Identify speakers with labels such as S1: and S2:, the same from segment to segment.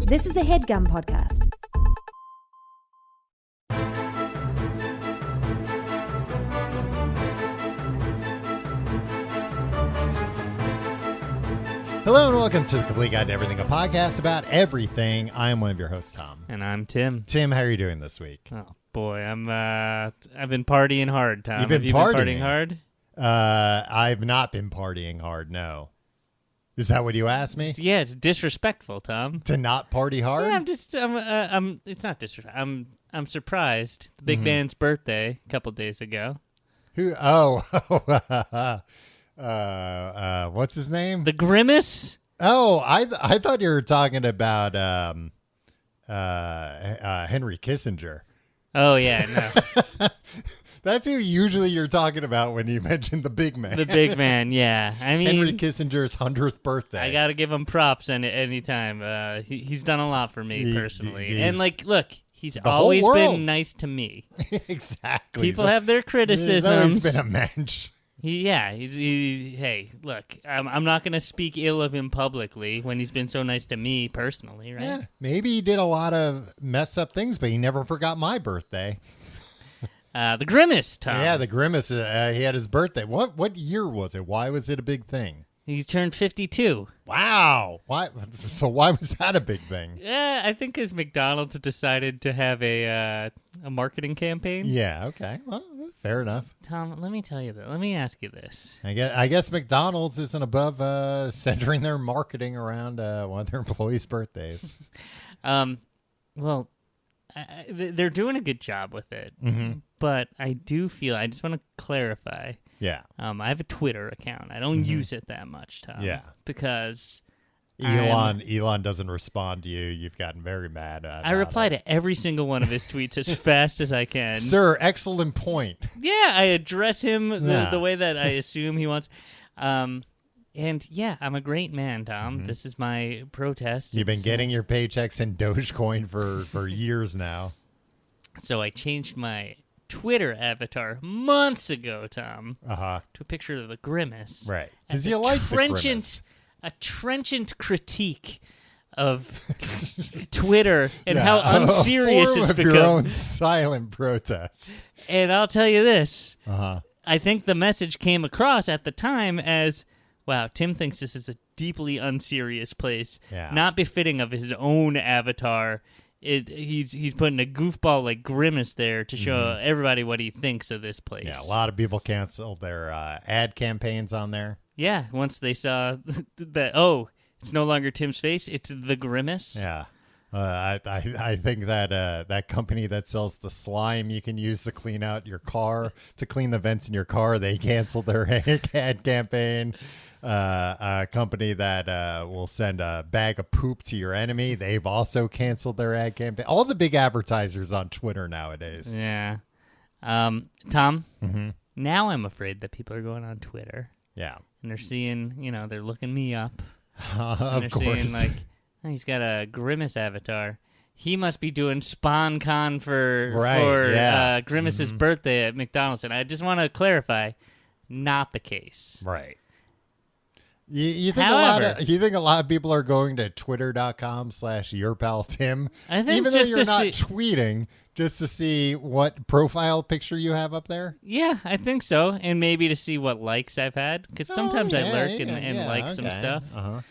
S1: This is a HeadGum podcast.
S2: Hello and welcome to the Complete Guide to Everything, a podcast about everything. I am one of your hosts, Tom.
S3: And I'm Tim.
S2: Tim, how are you doing this week?
S3: Oh boy, I've been partying hard, Tom.
S2: You've been
S3: Have you
S2: partying?
S3: been partying hard?
S2: I've not been partying hard, no. Is that what you asked me?
S3: Yeah, it's disrespectful, Tom.
S2: To not party hard?
S3: Yeah, it's not disrespectful. I'm surprised. The big man's birthday a couple days ago.
S2: Who? Oh, what's his name?
S3: The Grimace?
S2: Oh, I thought you were talking about Henry Kissinger.
S3: Oh yeah, no.
S2: That's who usually you're talking about when you mention the big man.
S3: The big man, yeah. I mean,
S2: Henry Kissinger's 100th birthday.
S3: I gotta give him props any time. He's done a lot for me personally. And look, he's always been nice to me.
S2: Exactly.
S3: People have their criticisms.
S2: He's always been a mensch.
S3: Hey, look, I'm not going to speak ill of him publicly when he's been so nice to me personally, right?
S2: Yeah, maybe he did a lot of messed up things, but he never forgot my birthday.
S3: The Grimace, Tom.
S2: Yeah, the Grimace, he had his birthday. What year was it? Why was it a big thing?
S3: He's turned 52.
S2: Wow. Why? So why was that a big thing?
S3: Yeah, I think because McDonald's decided to have a marketing campaign.
S2: Yeah, okay. Well, fair enough.
S3: Tom, let me tell you that. Let me ask you this.
S2: I guess McDonald's isn't above centering their marketing around one of their employees' birthdays.
S3: Well, they're doing a good job with it. Mm-hmm. But I just want to clarify.
S2: Yeah.
S3: I have a Twitter account. I don't use it that much, Tom.
S2: Yeah.
S3: Because
S2: Elon doesn't respond to you. You've gotten very mad at
S3: I reply to every single one of his tweets as fast as I can.
S2: Sir, excellent point.
S3: Yeah, I address him the way that I assume he wants. And yeah, I'm a great man, Tom. Mm-hmm. This is my protest.
S2: You've been getting your paychecks in Dogecoin for years now. So
S3: I changed my Twitter avatar months ago, Tom, to a picture of the Grimace.
S2: Right. Because you like the Grimace.
S3: A trenchant critique of Twitter and how unserious it's become.
S2: Your own silent protest.
S3: And I'll tell you this. I think the message came across at the time as, wow, Tim thinks this is a deeply unserious place, not befitting of his own avatar. He's putting a goofball like Grimace there to show everybody what he thinks of this place.
S2: Yeah, a lot of people canceled their ad campaigns on there.
S3: Yeah, once they saw that, it's no longer Tim's face, it's the Grimace.
S2: Yeah. I think that that company that sells the slime you can use to clean out your car, to clean the vents in your car, they canceled their ad campaign. A company that will send a bag of poop to your enemy, they've also canceled their ad campaign. All the big advertisers on Twitter nowadays.
S3: Yeah. Tom, now I'm afraid that people are going on Twitter.
S2: Yeah.
S3: And they're seeing, they're looking me up.
S2: Of course.
S3: Seeing, he's got a Grimace avatar. He must be doing SpawnCon for Grimace's birthday at McDonald's. And I just want to clarify, not the case.
S2: Right. You think a lot of people are going to twitter.com/yourpaltim?
S3: I think
S2: even though you're not tweeting, just to see what profile picture you have up there?
S3: Yeah, I think so. And maybe to see what likes I've had. Because sometimes I lurk and like some stuff. I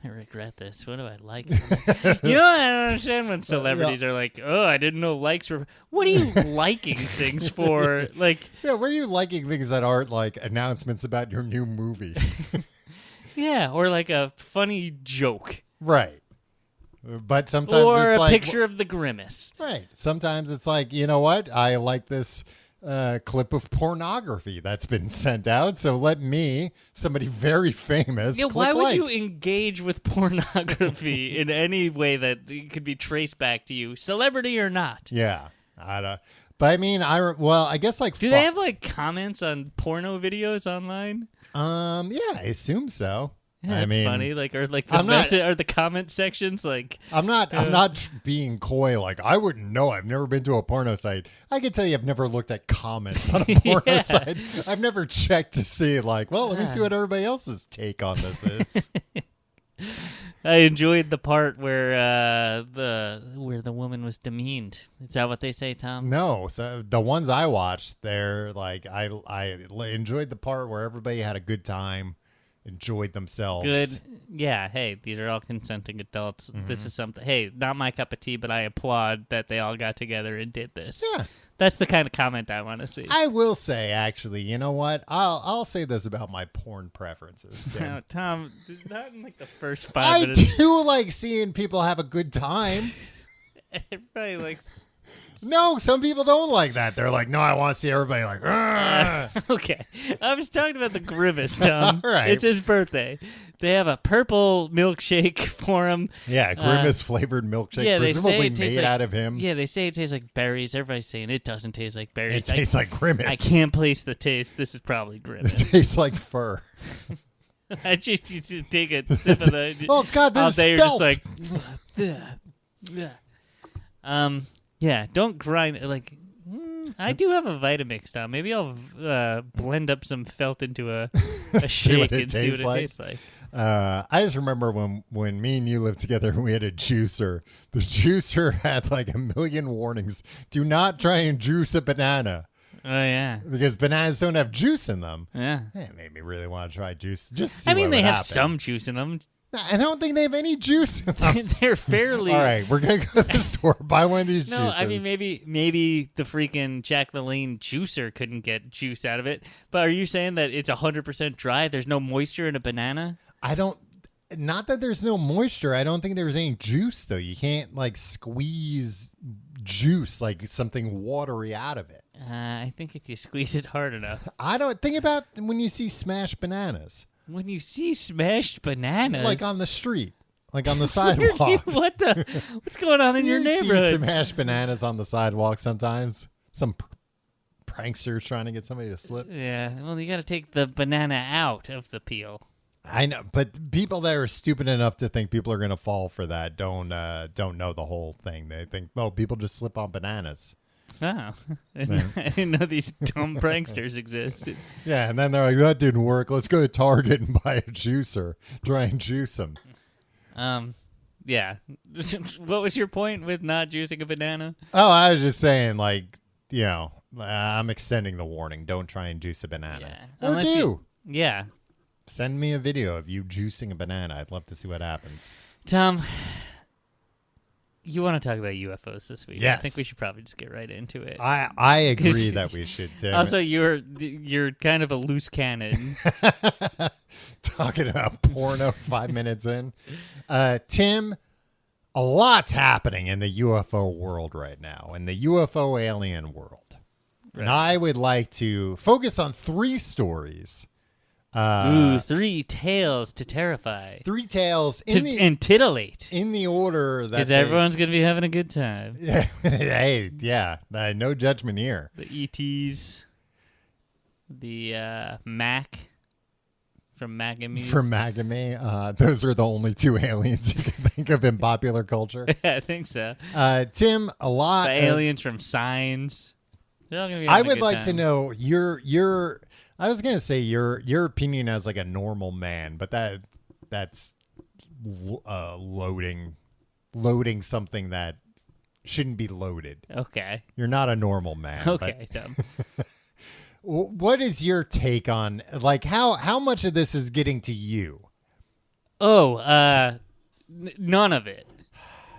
S3: regret this. What do I like? I don't understand when celebrities are like, I didn't know likes were... What are you liking things for?
S2: Where are you liking things that aren't like announcements about your new movie?
S3: Yeah, or like a funny joke.
S2: Right. But sometimes
S3: or
S2: it's
S3: a
S2: like...
S3: picture of the Grimace.
S2: Right. Sometimes it's like, you know what? I like this clip of pornography that's been sent out. So let me, somebody very famous,
S3: why would you engage with pornography in any way that it could be traced back to you, celebrity or not?
S2: Yeah. I don't... But I mean, I guess like...
S3: Do they have like comments on porno videos online?
S2: Yeah, I assume so.
S3: Yeah, it's funny. Or the comment sections like...
S2: I'm not being coy. Like, I wouldn't know. I've never been to a porno site. I can tell you I've never looked at comments on a porno site. I've never checked to see let me see what everybody else's take on this is.
S3: I enjoyed the part where the woman was demeaned. Is that what they say, Tom?
S2: No, so the ones I watched, they're like I enjoyed the part where everybody had a good time, enjoyed themselves.
S3: Good. Yeah. Hey, these are all consenting adults. Mm-hmm. This is something. Hey, not my cup of tea, but I applaud that they all got together and did this.
S2: Yeah.
S3: That's the kind of comment I want to see.
S2: I will say, actually, you know what? I'll say this about my porn preferences.
S3: No, Tom, not in like the first 5 minutes.
S2: I do like seeing people have a good time.
S3: Everybody likes.
S2: No, some people don't like that. They're like, no, I want to see everybody like.
S3: Okay, I was talking about the Grimace, Tom.
S2: All right.
S3: It's his birthday. They have a purple milkshake for him.
S2: Yeah, Grimace flavored milkshake,
S3: yeah,
S2: presumably made out of him.
S3: Yeah, they say it tastes like berries. Everybody's saying it doesn't taste like berries.
S2: It tastes like Grimace.
S3: I can't place the taste. This is probably Grimace.
S2: It tastes like fur.
S3: I just you take a sip of the.
S2: Oh God, this is
S3: felt. You're just like. Yeah, don't grind like. I do have a Vitamix now. Maybe I'll blend up some felt into a shake and see what it tastes like.
S2: I just remember when me and you lived together and we had a juicer. The juicer had like a million warnings. Do not try and juice a banana.
S3: Oh, yeah.
S2: Because bananas don't have juice in them.
S3: Yeah.
S2: It made me really want to try juice. Just see
S3: I mean,
S2: what
S3: they
S2: would
S3: have
S2: happen.
S3: some juice in them.
S2: I don't think they have any juice in them.
S3: They're fairly.
S2: All right, we're going to go to the store, buy one of these
S3: No,
S2: juicers.
S3: I mean, maybe the freaking Jack LaLanne juicer couldn't get juice out of it. But are you saying that it's 100% dry? There's no moisture in a banana?
S2: Not that there's no moisture. I don't think there's any juice, though. You can't, like, squeeze juice, like something watery out of it.
S3: I think if you squeeze it hard enough.
S2: Think about when you see smashed bananas.
S3: When you see smashed bananas,
S2: like on the street, like on the sidewalk.
S3: What's going on in your neighborhood?
S2: See smashed bananas on the sidewalk sometimes. Some pranksters trying to get somebody to slip.
S3: Yeah, well, you got to take the banana out of the peel.
S2: I know, but people that are stupid enough to think people are going to fall for that don't know the whole thing. They think, oh, people just slip on bananas.
S3: Oh, I didn't know these dumb pranksters existed.
S2: Yeah, and then they're like, that didn't work. Let's go to Target and buy a juicer. Try and juice them.
S3: Yeah. What was your point with not juicing a banana?
S2: Oh, I was just saying, like, you know, I'm extending the warning. Don't try and juice a banana.
S3: Yeah.
S2: Or do.
S3: Yeah.
S2: Send me a video of you juicing a banana. I'd love to see what happens.
S3: Tom, you want to talk about UFOs this week?
S2: Yes.
S3: I think we should probably just get right into it.
S2: I agree that we should.
S3: Also, you're kind of a loose cannon.
S2: Talking about porno 5 minutes in. Tim, a lot's happening in the UFO world right now, in the UFO alien world. Right. And I would like to focus on 3 stories.
S3: 3 tales to terrify.
S2: 3 tales
S3: and titillate.
S2: In the order that
S3: because everyone's going to be having a good time.
S2: Yeah, hey, yeah, no judgment here.
S3: The ETs, the Mac from Mac and Me.
S2: From Mac and Me, those are the only 2 aliens you can think of in popular culture.
S3: Yeah, I think so.
S2: Tim, a lot.
S3: The aliens from Signs. They're all gonna be
S2: I would like
S3: time.
S2: to know your. I was gonna say your opinion as like a normal man, but that's loading something that shouldn't be loaded.
S3: Okay,
S2: you're not a normal man.
S3: Okay, Tom.
S2: What is your take on like how much of this is getting to you?
S3: Oh, none of it.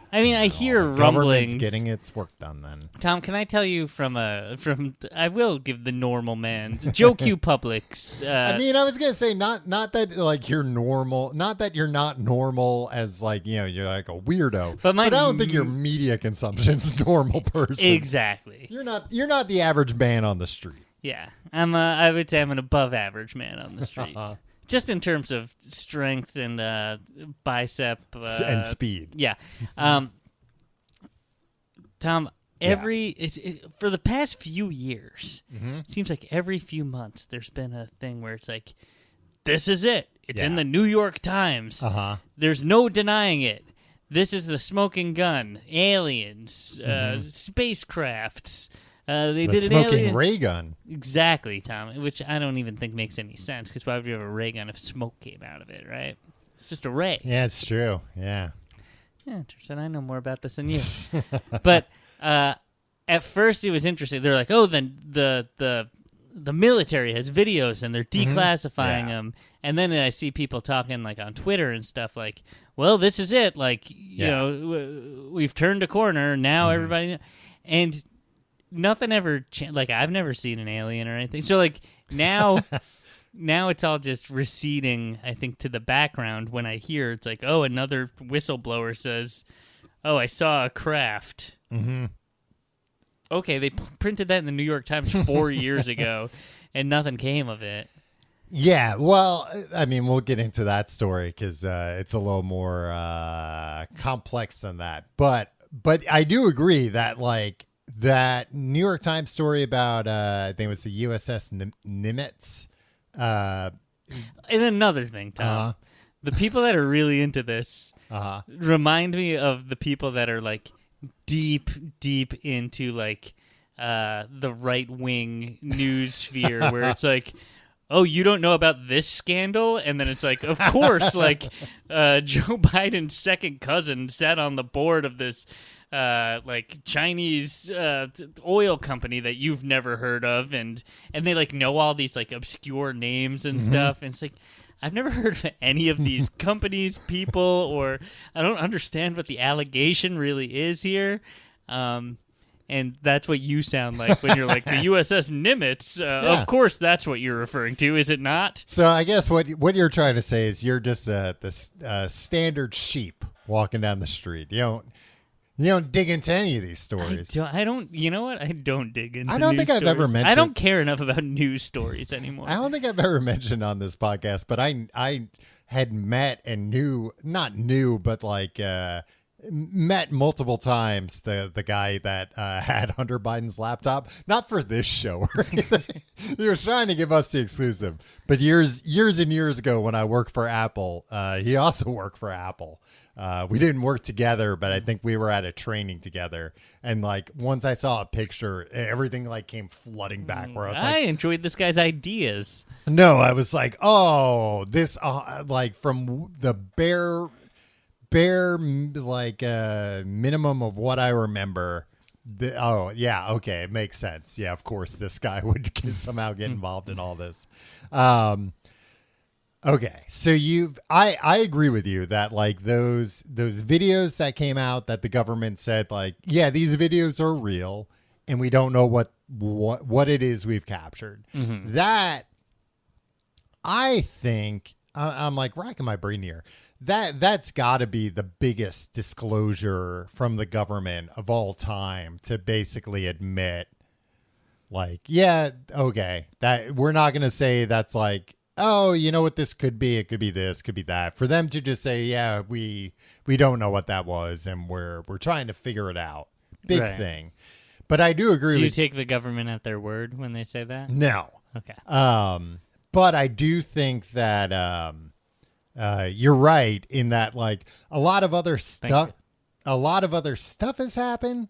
S3: I mean, I hear rumblings.
S2: Getting its work done. Then,
S3: Tom, can I tell you from I will give the normal man's Joe Q Publix.
S2: I mean, I was gonna say not that like you're normal, not that you're not normal as like you're like a weirdo, but I don't think your media consumption's a normal person.
S3: Exactly.
S2: You're not the average man on the street.
S3: Yeah, I would say I'm an above average man on the street. Just in terms of strength and bicep
S2: and speed.
S3: Yeah. Tom, for the past few years, it seems like every few months there's been a thing where it's like, this is it. It's in the New York Times. There's no denying it. This is the smoking gun. Aliens. Spacecrafts. They did
S2: smoking
S3: an alien
S2: ray gun.
S3: Exactly, Tom. Which I don't even think makes any sense because why would you have a ray gun if smoke came out of it, right? It's just a ray.
S2: Yeah, it's true. Yeah.
S3: Yeah, turns out I know more about this than you. But at first it was interesting. They're like, oh, then the military has videos and they're declassifying them. And then I see people talking like on Twitter and stuff like, well, this is it. Like, you know, we've turned a corner. Now everybody knows. And nothing ever like I've never seen an alien or anything. So like now it's all just receding, I think, to the background. When I hear it's like, oh, another whistleblower says, oh, I saw a craft. Okay, they printed that in the New York Times 4 years ago, and nothing came of it.
S2: Yeah, well, I mean, we'll get into that story because it's a little more complex than that. But I do agree that, like, that New York Times story about, I think it was the USS Nimitz.
S3: And another thing, Tom, the people that are really into this remind me of the people that are, like, deep into like the right wing news sphere where it's like, oh, you don't know about this scandal? And then it's like, of course, like Joe Biden's second cousin sat on the board of this like Chinese oil company that you've never heard of, and they like know all these like obscure names and stuff, and it's like, I've never heard of any of these companies, people, or I don't understand what the allegation really is here. And that's what you sound like when you're like, the USS Nimitz. Of course, that's what you're referring to, is it not?
S2: So I guess what you're trying to say is you're just the standard sheep walking down the street. You don't dig into any of these stories.
S3: I don't. You know what? I don't dig into.
S2: I don't think I've ever mentioned.
S3: I don't care enough about news stories anymore.
S2: I don't think I've ever mentioned on this podcast, but I had met and but like met multiple times the guy that had Hunter Biden's laptop. Not for this show or anything. He was trying to give us the exclusive. But years and years ago, when I worked for Apple, he also worked for Apple. We didn't work together, but I think we were at a training together. And like once I saw a picture, everything like came flooding back. Where I
S3: enjoyed this guy's ideas.
S2: No, I was like, oh, this like from the bare like minimum of what I remember. Okay, it makes sense. Yeah, of course, this guy would somehow get involved in all this. Okay, so I agree with you that like those videos that came out that the government said like, yeah, these videos are real and we don't know what it is we've captured. That I think I'm like racking my brain here. That's got to be the biggest disclosure from the government of all time to basically admit like, yeah, okay, that we're not going to say that's like, oh, you know what this could be? It could be this, could be that. For them to just say, yeah, we don't know what that was, and we're trying to figure it out. Big thing. But I do agree.
S3: Do you take the government at their word when they say that?
S2: No.
S3: Okay.
S2: But I do think that you're right in that like a lot of other stuff has happened,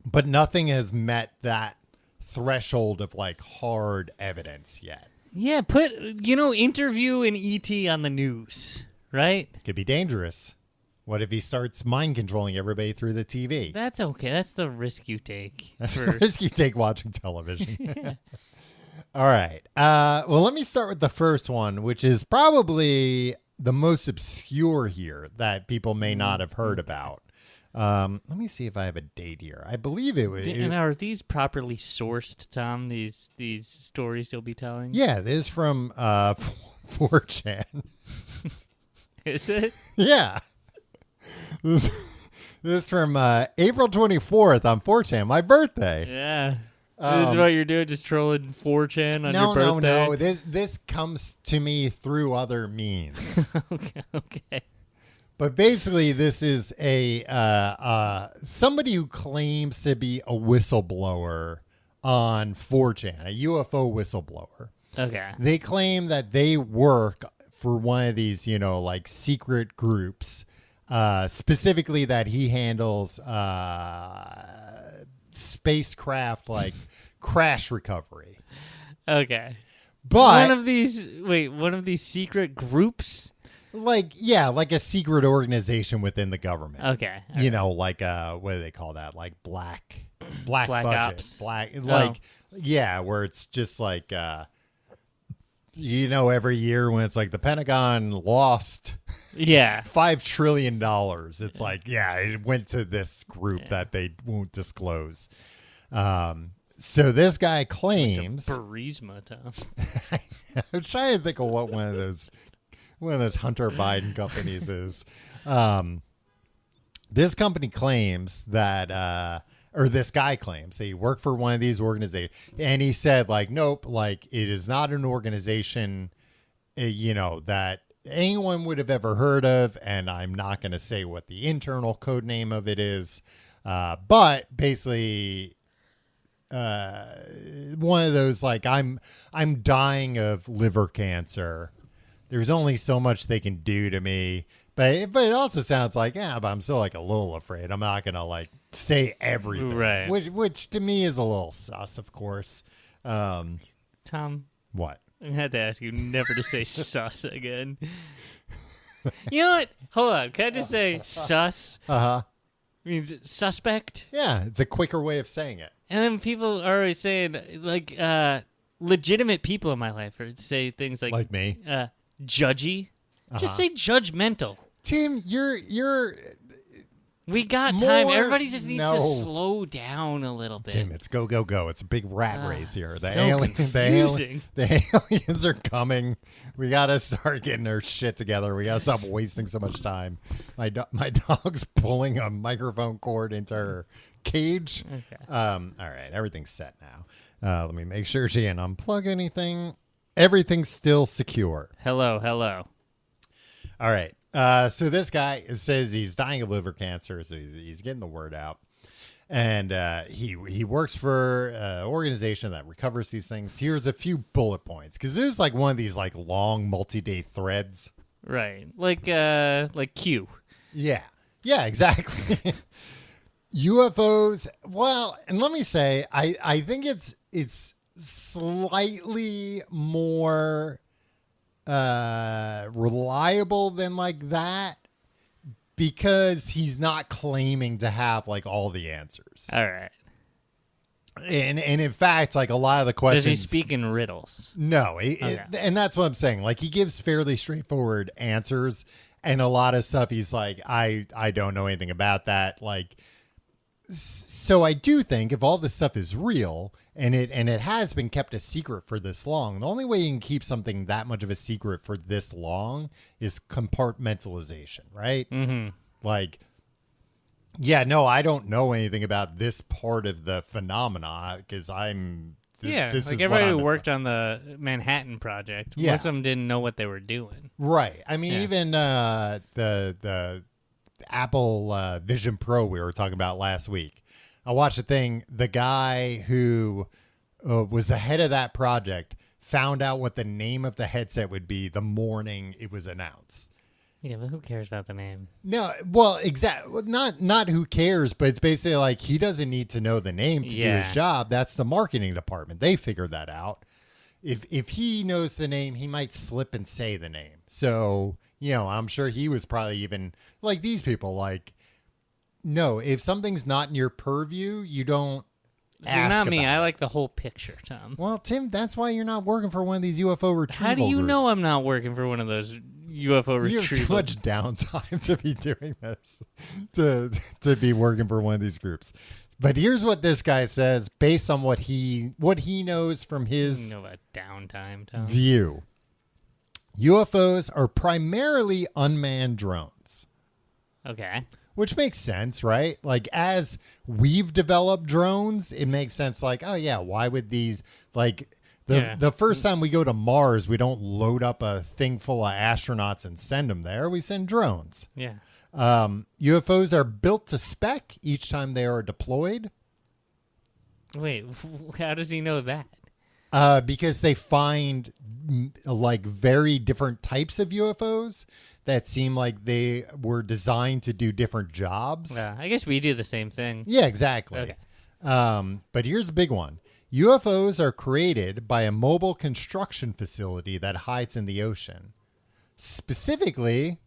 S2: but nothing has met that threshold of like hard evidence yet.
S3: Yeah, interview an ET on the news, right?
S2: Could be dangerous. What if he starts mind controlling everybody through the TV?
S3: That's okay. That's the risk you take.
S2: That's the risk you take watching television. Yeah. All right. Well, let me start with the first one, which is probably the most obscure here that people may not have heard about. Let me see if I have a date here. I believe it was.
S3: And are these properly sourced, Tom? These stories you'll be telling?
S2: Yeah, this is from 4chan.
S3: Is it?
S2: Yeah. This is from April 24th on 4chan, my birthday.
S3: Yeah. This is what you're doing, just trolling 4chan on your birthday?
S2: No. This comes to me through other means.
S3: Okay.
S2: But basically, this is a somebody who claims to be a whistleblower on 4chan, a UFO whistleblower.
S3: Okay.
S2: They claim that they work for one of these, like secret groups, specifically that he handles spacecraft like crash recovery.
S3: Okay.
S2: But
S3: one of these secret groups
S2: Like a secret organization within the government.
S3: Okay.
S2: You know, like what do they call that? Like black budget,
S3: ops.
S2: where it's just like every year when it's like the Pentagon lost $5 trillion, it's like it went to this group that they won't disclose. So this guy claims
S3: Burisma, Tom.
S2: I'm trying to think of what one of those Hunter Biden companies is. This company claims that or this guy claims that he worked for one of these organizations, and he said, like, nope, like, it is not an organization, that anyone would have ever heard of, and I'm not going to say what the internal code name of it is, but basically, one of those, like, I'm dying of liver cancer. There's only so much they can do to me. But it also sounds like, but I'm still like a little afraid. I'm not going to like say everything.
S3: Right.
S2: Which to me is a little sus, of course.
S3: Tom.
S2: What?
S3: I had to ask you never to say sus again. You know what? Hold on. Can I just say sus?
S2: Uh-huh.
S3: Means suspect?
S2: Yeah, it's a quicker way of saying it.
S3: And then people are always saying, like, legitimate people in my life say things like
S2: me.
S3: Judgy. Just say judgmental.
S2: Tim, you're
S3: we got time. Everybody just needs to slow down a little bit.
S2: Tim, it's go. It's a big rat race here. The aliens are coming. We got to start getting our shit together. We got to stop wasting so much time. My dog's pulling a microphone cord into her cage.
S3: Okay.
S2: All right. Everything's set now. Let me make sure she didn't unplug anything. Everything's still secure.
S3: Hello.
S2: All right. So this guy says he's dying of liver cancer, so he's getting the word out. And he works for an organization that recovers these things. Here's a few bullet points, because this is like one of these like long multi-day threads.
S3: Right. Like Q.
S2: Yeah, exactly. UFOs. Well, and let me say, I think it's slightly more reliable than like that, because he's not claiming to have like all the answers.
S3: All right.
S2: And in fact, like a lot of the questions,
S3: does he speak in riddles?
S2: No. And that's what I'm saying. Like, he gives fairly straightforward answers, and a lot of stuff he's like, I don't know anything about that. Like, so I do think if all this stuff is real and it has been kept a secret for this long, the only way you can keep something that much of a secret for this long is compartmentalization, right?
S3: Mm-hmm.
S2: Like, I don't know anything about this part of the phenomena because this
S3: like
S2: is
S3: everybody who worked on the Manhattan Project, most of them didn't know what they were doing.
S2: Right. I mean, even the Apple Vision Pro we were talking about last week. I watched a thing. The guy who was the head of that project found out what the name of the headset would be the morning it was announced.
S3: Yeah, but who cares about the name?
S2: No, well, exactly. Not who cares, but it's basically like he doesn't need to know the name to do his job. That's the marketing department. They figured that out. If he knows the name, he might slip and say the name. So, I'm sure he was probably even like these people. Like, no, if something's not in your purview, you don't ask
S3: not me.
S2: about
S3: I
S2: it.
S3: like the whole picture, Tom.
S2: Well, Tim, that's why you're not working for one of these UFO retrieval
S3: How do you
S2: groups.
S3: know I'm not working for one of those UFO retrieval?
S2: You have too much downtime to be doing this, to be working for one of these groups. But here's what this guy says based on what he knows from his
S3: about downtime, Tom.
S2: view. UFOs are primarily unmanned drones.
S3: Okay.
S2: Which makes sense, right? Like, as we've developed drones, it makes sense. Like, oh yeah, why would these, like, the first time we go to Mars, we don't load up a thing full of astronauts and send them there. We send drones.
S3: Yeah.
S2: UFOs are built to spec each time they are deployed.
S3: Wait, how does he know that?
S2: Because they find like very different types of UFOs that seem like they were designed to do different jobs.
S3: Yeah, I guess we do the same thing.
S2: Yeah, exactly.
S3: Okay.
S2: But here's a big one. UFOs are created by a mobile construction facility that hides in the ocean. Specifically,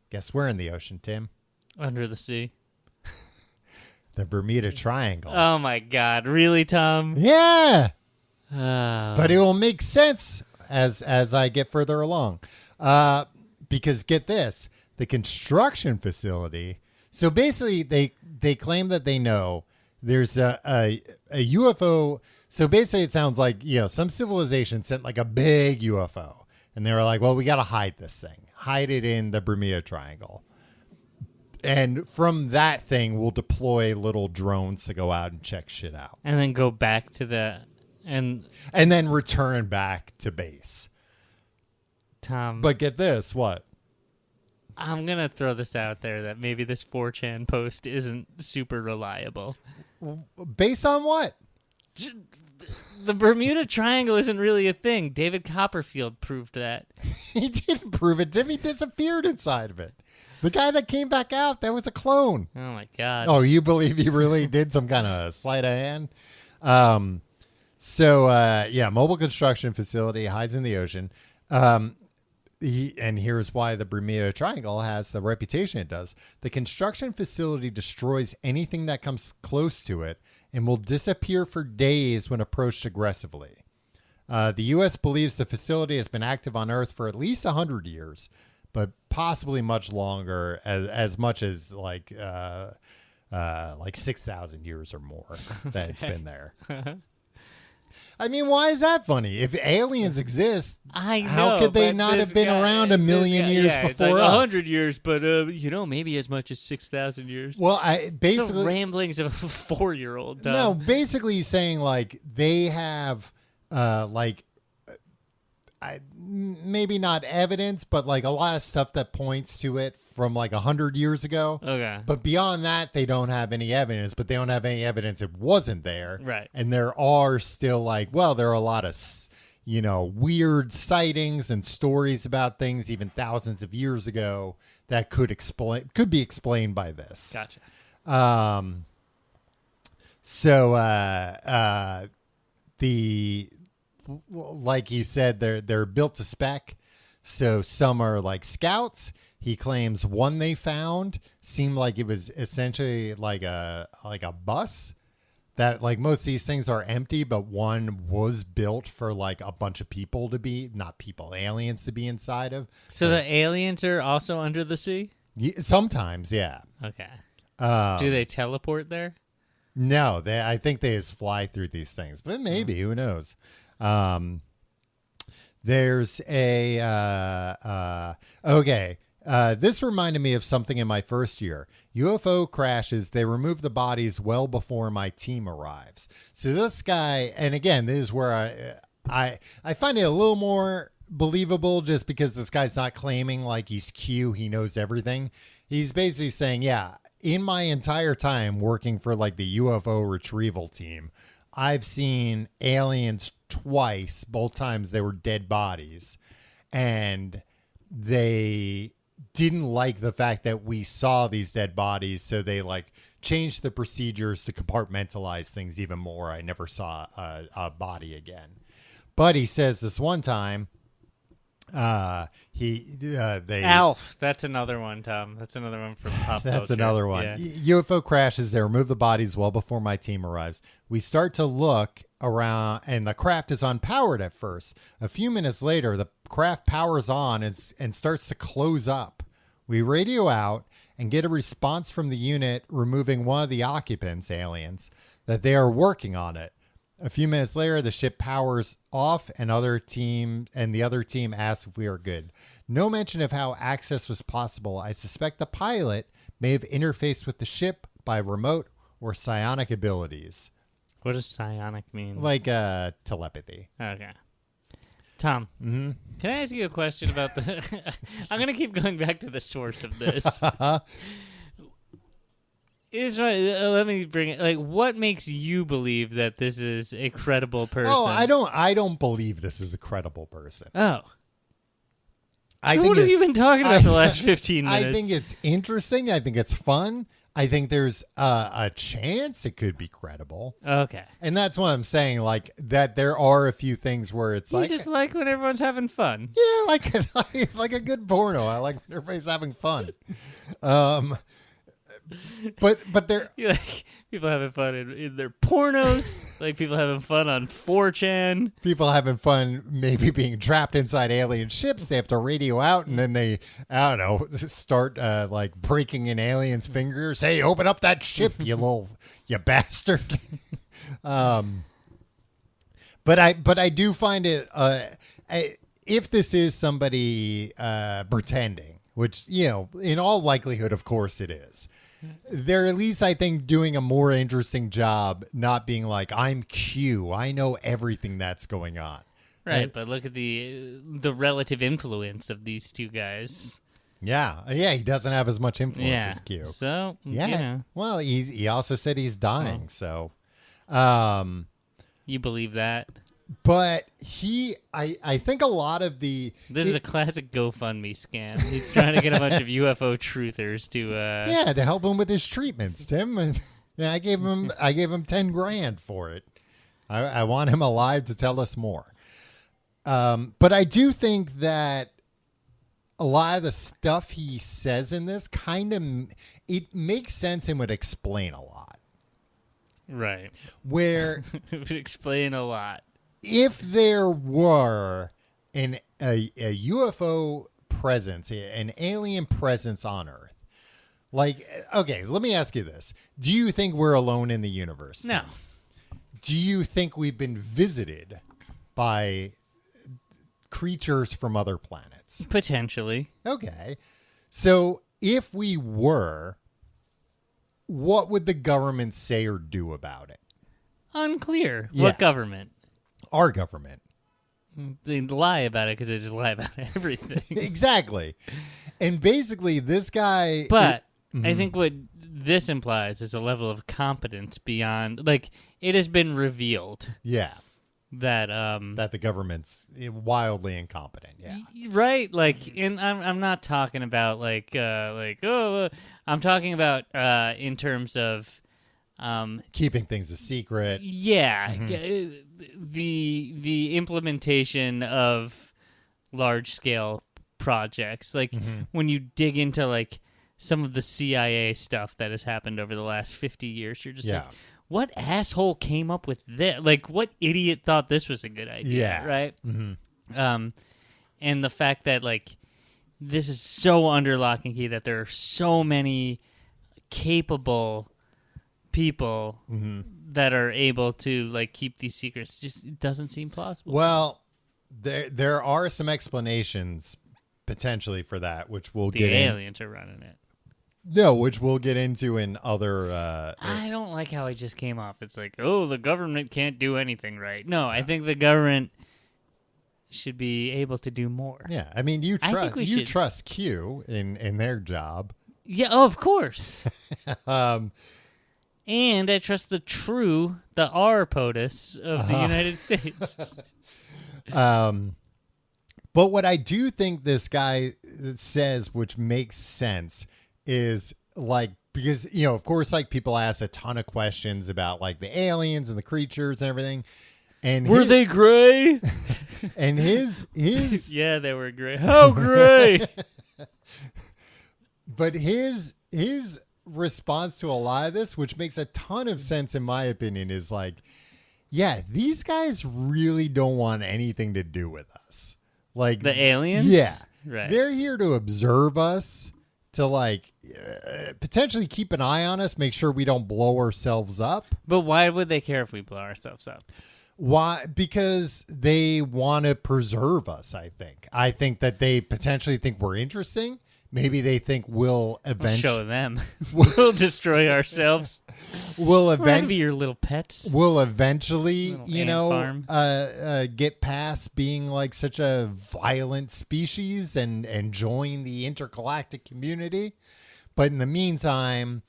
S2: guess where in the ocean, Tim?
S3: Under the sea.
S2: The Bermuda Triangle.
S3: Oh my God! Really, Tom?
S2: Yeah.
S3: Oh.
S2: But it will make sense as I get further along. Because get this, the construction facility. So basically, they claim that they know there's a UFO. So basically, it sounds like some civilization sent like a big UFO, and they were like, "Well, we got to hide this thing, hide it in the Bermuda Triangle." And from that thing, we'll deploy little drones to go out and check shit out.
S3: And then go back to the... And
S2: then return back to base.
S3: Tom...
S2: But get this, what?
S3: I'm going to throw this out there that maybe this 4chan post isn't super reliable.
S2: Based on what?
S3: The Bermuda Triangle isn't really a thing. David Copperfield proved that.
S2: He didn't prove it, Tim. He disappeared inside of it. The guy that came back out, that was a clone.
S3: Oh, my God.
S2: Oh, you believe he really did some kind of sleight of hand? Mobile construction facility hides in the ocean. And here's why the Bermuda Triangle has the reputation it does. The construction facility destroys anything that comes close to it and will disappear for days when approached aggressively. The U.S. believes the facility has been active on Earth for at least 100 years. But possibly much longer, as much as like 6,000 years or more that it's been there. I mean, why is that funny? If aliens exist, how could they not have been around a million years before us?
S3: 100 years, but maybe as much as 6,000 years.
S2: Well, basically
S3: the ramblings of a 4-year-old.
S2: No, basically he's saying like they have maybe not evidence, but like a lot of stuff that points to it from like 100 years ago.
S3: Okay.
S2: But beyond that, they don't have any evidence, but they don't have any evidence it wasn't there.
S3: Right.
S2: And there are still there are a lot of, weird sightings and stories about things even thousands of years ago that could be explained by this.
S3: Gotcha.
S2: Like you said, they're built to spec. So some are like scouts. He claims one they found seemed like it was essentially like a bus that like most of these things are empty, but one was built for like a bunch of people to be, not people, aliens to be inside of.
S3: So the aliens are also under the sea?
S2: Sometimes, yeah.
S3: Okay. Do they teleport there?
S2: No, I think they just fly through these things, but maybe, who knows? There's this reminded me of something in my first year. UFO crashes, they remove the bodies well before my team arrives. So this guy, and again, this is where I find it a little more believable just because this guy's not claiming like he's Q, he knows everything. He's basically saying, yeah, in my entire time working for like the UFO retrieval team, I've seen aliens twice. Both times they were dead bodies. And they didn't like the fact that we saw these dead bodies. So they like changed the procedures to compartmentalize things even more. I never saw a body again. But he says this one time, Alf.
S3: That's another one, Tom. That's another one from pop culture.
S2: That's another one. Yeah. UFO crashes. They remove the bodies well before my team arrives. We start to look around, and the craft is unpowered at first. A few minutes later, the craft powers on and starts to close up. We radio out and get a response from the unit removing one of the occupants, aliens, that they are working on it. A few minutes later, the ship powers off and the other team asks if we are good. No mention of how access was possible. I suspect the pilot may have interfaced with the ship by remote or psionic abilities.
S3: What does psionic mean?
S2: Like telepathy.
S3: Okay. Tom, can I ask you a question about the... I'm going to keep going back to the source of this. Let me bring it. Like, what makes you believe that this is a credible person?
S2: Oh, I don't believe this is a credible person.
S3: Oh. What have you been talking about the last 15 minutes?
S2: I think it's interesting. I think it's fun. I think there's a chance it could be credible.
S3: Okay.
S2: And that's what I'm saying, like, that there are a few things where it's
S3: you
S2: like...
S3: just like when everyone's having fun.
S2: Yeah, like a good porno. I like when everybody's having fun. But there...
S3: You like people having fun in their pornos, like people having fun on 4chan.
S2: People having fun maybe being trapped inside alien ships. They have to radio out, and then they, I don't know, start like breaking in aliens' fingers. Hey, open up that ship, you bastard. But I do find it, if this is somebody pretending, which, in all likelihood, of course it is. They're at least, I think, doing a more interesting job, not being like, I'm Q. I know everything that's going on.
S3: Right, but look at the relative influence of these two guys.
S2: Yeah, he doesn't have as much influence as Q.
S3: So,
S2: Well, he also said he's dying, so.
S3: You believe that?
S2: But I think a lot of
S3: this is a classic GoFundMe scam. He's trying to get a bunch of UFO truthers to
S2: to help him with his treatments, Tim. And I gave him $10,000 for it. I want him alive to tell us more. But I do think that a lot of the stuff he says in this it makes sense and would explain a lot.
S3: Right.
S2: Where
S3: it would explain a lot.
S2: If there were a UFO presence, an alien presence on Earth, like, okay, let me ask you this. Do you think we're alone in the universe?
S3: No.
S2: Do you think we've been visited by creatures from other planets?
S3: Potentially.
S2: Okay. So if we were, what would the government say or do about it?
S3: Unclear.
S2: Yeah.
S3: What government?
S2: Our government.
S3: They lie about it because they just lie about everything.
S2: Exactly. And basically, this guy...
S3: But I think what this implies is a level of competence beyond... Like, it has been revealed.
S2: Yeah.
S3: That
S2: the government's wildly incompetent. Yeah.
S3: Right? Like, and I'm not talking about, I'm talking about in terms of...
S2: keeping things a secret.
S3: Yeah. Mm-hmm. The implementation of large scale projects. Like when you dig into like some of the CIA stuff that has happened over the last 50 years, you're just like, what asshole came up with this? Like what idiot thought this was a good idea?
S2: Yeah.
S3: Right? Mm-hmm. And the fact that like this is so under lock and key that there are so many capable people that are able to like keep these secrets just doesn't seem plausible.
S2: Well, there are some explanations potentially for that, which we'll
S3: the
S2: get
S3: aliens are running it.
S2: No, which we'll get into in other.
S3: I don't like how it just came off. It's like, oh, the government can't do anything right. No, I think the government should be able to do more.
S2: Yeah, I mean, you trust Q in their job.
S3: Yeah, oh, of course. And I trust the R POTUS of the United States.
S2: But what I do think this guy says, which makes sense, is like, because, of course, like people ask a ton of questions about like the aliens and the creatures and everything. And
S3: were they gray?
S2: And his
S3: yeah, they were gray. How gray?
S2: But his response to a lot of this, which makes a ton of sense in my opinion, is like, yeah, these guys really don't want anything to do with us. Like
S3: the aliens?
S2: Yeah.
S3: Right.
S2: They're here to observe us, to like potentially keep an eye on us, make sure we don't blow ourselves up.
S3: But why would they care if we blow ourselves up?
S2: Why? Because they want to preserve us, I think. I think that they potentially think we're interesting. Maybe they think we'll eventually
S3: show them. We'll destroy ourselves.
S2: We'll
S3: be your little pets.
S2: We'll eventually,
S3: farm.
S2: Get past being like such a violent species and join the intergalactic community. But in the meantime,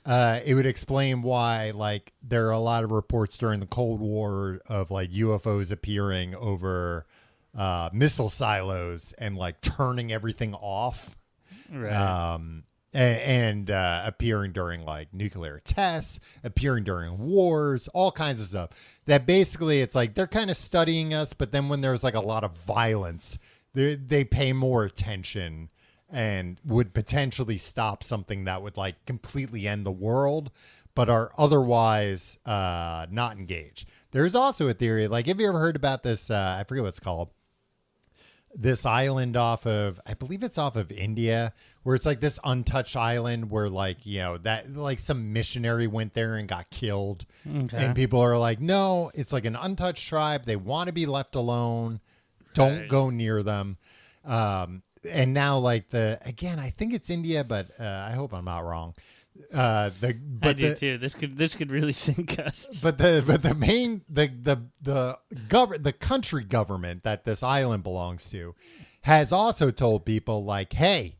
S2: it would explain why like there are a lot of reports during the Cold War of like UFOs appearing over missile silos and like turning everything off.
S3: Right.
S2: and appearing during like nuclear tests, appearing during wars, all kinds of stuff. That basically it's like they're kind of studying us, but then when there's like a lot of violence, they pay more attention and would potentially stop something that would like completely end the world, but are otherwise not engaged. There's also a theory, like, have you ever heard about this? I forget what it's called. This island off of, I believe it's off of India, where it's like this untouched island where like, you know, that like some missionary went there and got killed. Okay. And people are like, no, it's like an untouched tribe. They want to be left alone. Don't go near them. And now like again, I think it's India, but I hope I'm not wrong. I do
S3: too. This could really sink us.
S2: But the country government that this island belongs to has also told people like, hey,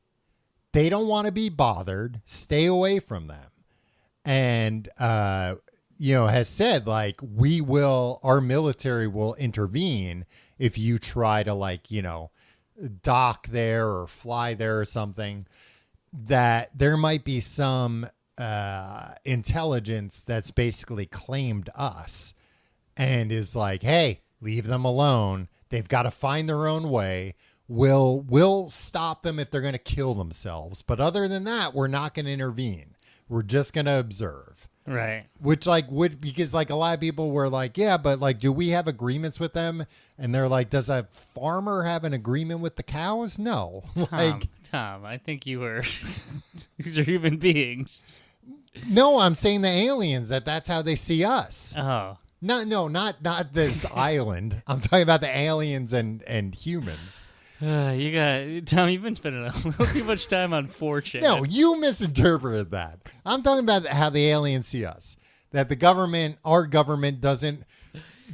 S2: they don't want to be bothered. Stay away from them. And has said like our military will intervene if you try to like, dock there or fly there or something. That there might be some intelligence that's basically claimed us and is like, hey, leave them alone. They've got to find their own way. We'll stop them if they're going to kill themselves. But other than that, we're not going to intervene. We're just going to observe.
S3: Right.
S2: Which because like a lot of people were like, yeah, but like, do we have agreements with them? And they're like, does a farmer have an agreement with the cows? No.
S3: Tom, I think you were, these are human beings.
S2: No, I'm saying the aliens, that's how they see us.
S3: Oh.
S2: No, not this island. I'm talking about the aliens and humans.
S3: Tom, you've been spending a little too much time on 4chan.
S2: No, you misinterpreted that. I'm talking about how the aliens see us. That our government doesn't,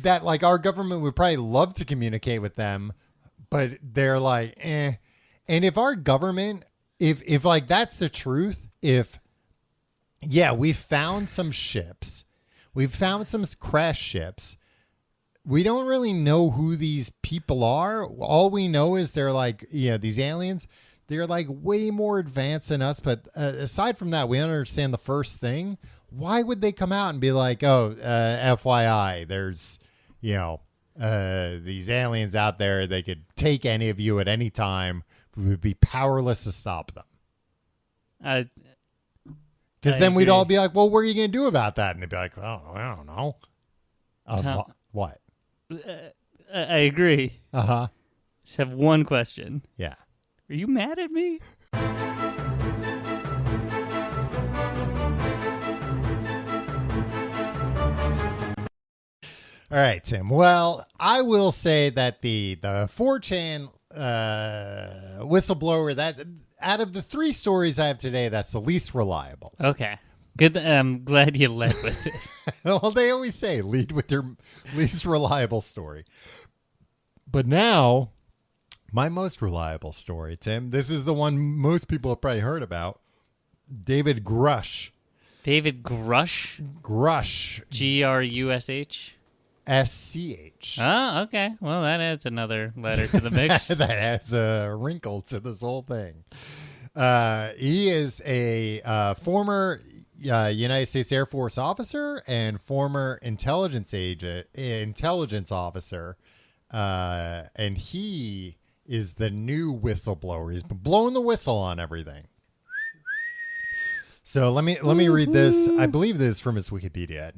S2: that like our government would probably love to communicate with them, but they're like, eh. And if our government, if like that's the truth, we found some ships, we've found some crashed ships. We don't really know who these people are. All we know is they're like, these aliens, they're like way more advanced than us. But aside from that, we understand the first thing. Why would they come out and be like, oh, FYI, there's, these aliens out there. They could take any of you at any time. We would be powerless to stop them. Because then we'd all be like, well, what are you going to do about that? And they'd be like, oh, I don't know. What?
S3: I agree.
S2: Uh-huh.
S3: Just have one question.
S2: Yeah.
S3: Are you mad at me?
S2: All right, Tim. Well, I will say that the 4chan whistleblower, that out of the 3 stories I have today, that's the least reliable.
S3: Okay. Good. I'm glad you led with it.
S2: Well, they always say lead with your least reliable story. But now, my most reliable story, Tim. This is the one most people have probably heard about. David Grush.
S3: David Grush?
S2: Grush.
S3: Grush?
S2: SCH.
S3: Oh, okay. Well, that adds another letter to the mix.
S2: That adds a wrinkle to this whole thing. He is a former United States Air Force officer and former intelligence officer. And he is the new whistleblower. He's been blowing the whistle on everything. So let me read this. I believe this is from his Wikipedia.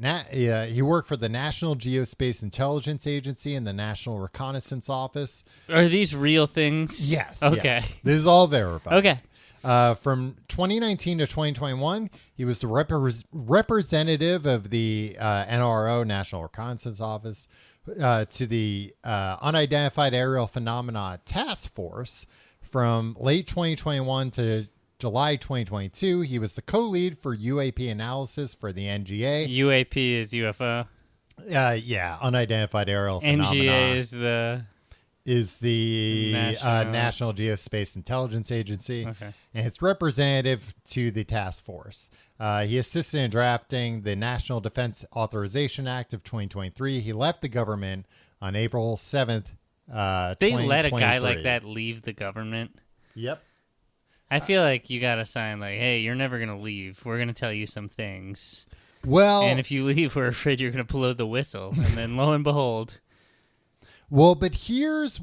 S2: He worked for the National Geospace Intelligence Agency and the National Reconnaissance Office.
S3: Are these real things?
S2: Yes.
S3: Okay.
S2: Yeah. This is all verified.
S3: Okay.
S2: From 2019 to 2021, he was the representative of the NRO, National Reconnaissance Office, to the Unidentified Aerial Phenomena Task Force. From late 2021 to July 2022, he was the co-lead for UAP analysis for the NGA.
S3: UAP is UFO.
S2: Yeah, Unidentified Aerial Phenomena.
S3: NGA
S2: is the National Geospace Intelligence Agency, okay. And it's representative to the task force. He assisted in drafting the National Defense Authorization Act of 2023. He left the government on April 7th,
S3: They let a guy like that leave the government?
S2: Yep.
S3: I feel like you got to sign like, hey, you're never going to leave. We're going to tell you some things.
S2: Well,
S3: and if you leave, we're afraid you're going to blow the whistle. And then lo and behold.
S2: Well, but here's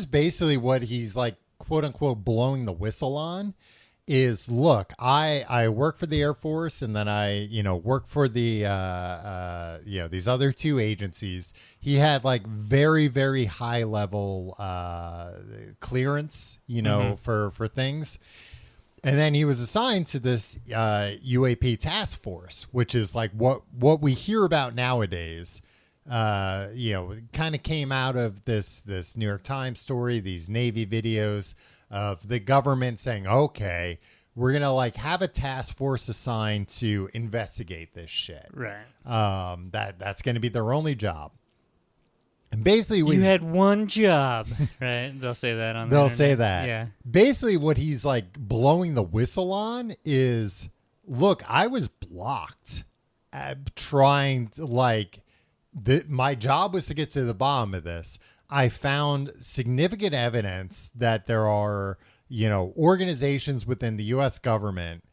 S2: basically what he's like, quote unquote, blowing the whistle on is, look, I work for the Air Force, and then I, work for the, these other two agencies. He had like very, very high level clearance, for things. And then he was assigned to this UAP task force, which is like what we hear about nowadays. Kind of came out of this New York Times story, these Navy videos of the government saying, okay, we're going to like have a task force assigned to investigate this shit.
S3: Right.
S2: That's going to be their only job. And basically,
S3: you had one job, right? They'll say that on the
S2: They'll
S3: internet.
S2: say that.
S3: Yeah.
S2: Basically, what he's like blowing the whistle on is, look, I was blocked trying to my job was to get to the bottom of this. I found significant evidence that there are, organizations within the U.S. government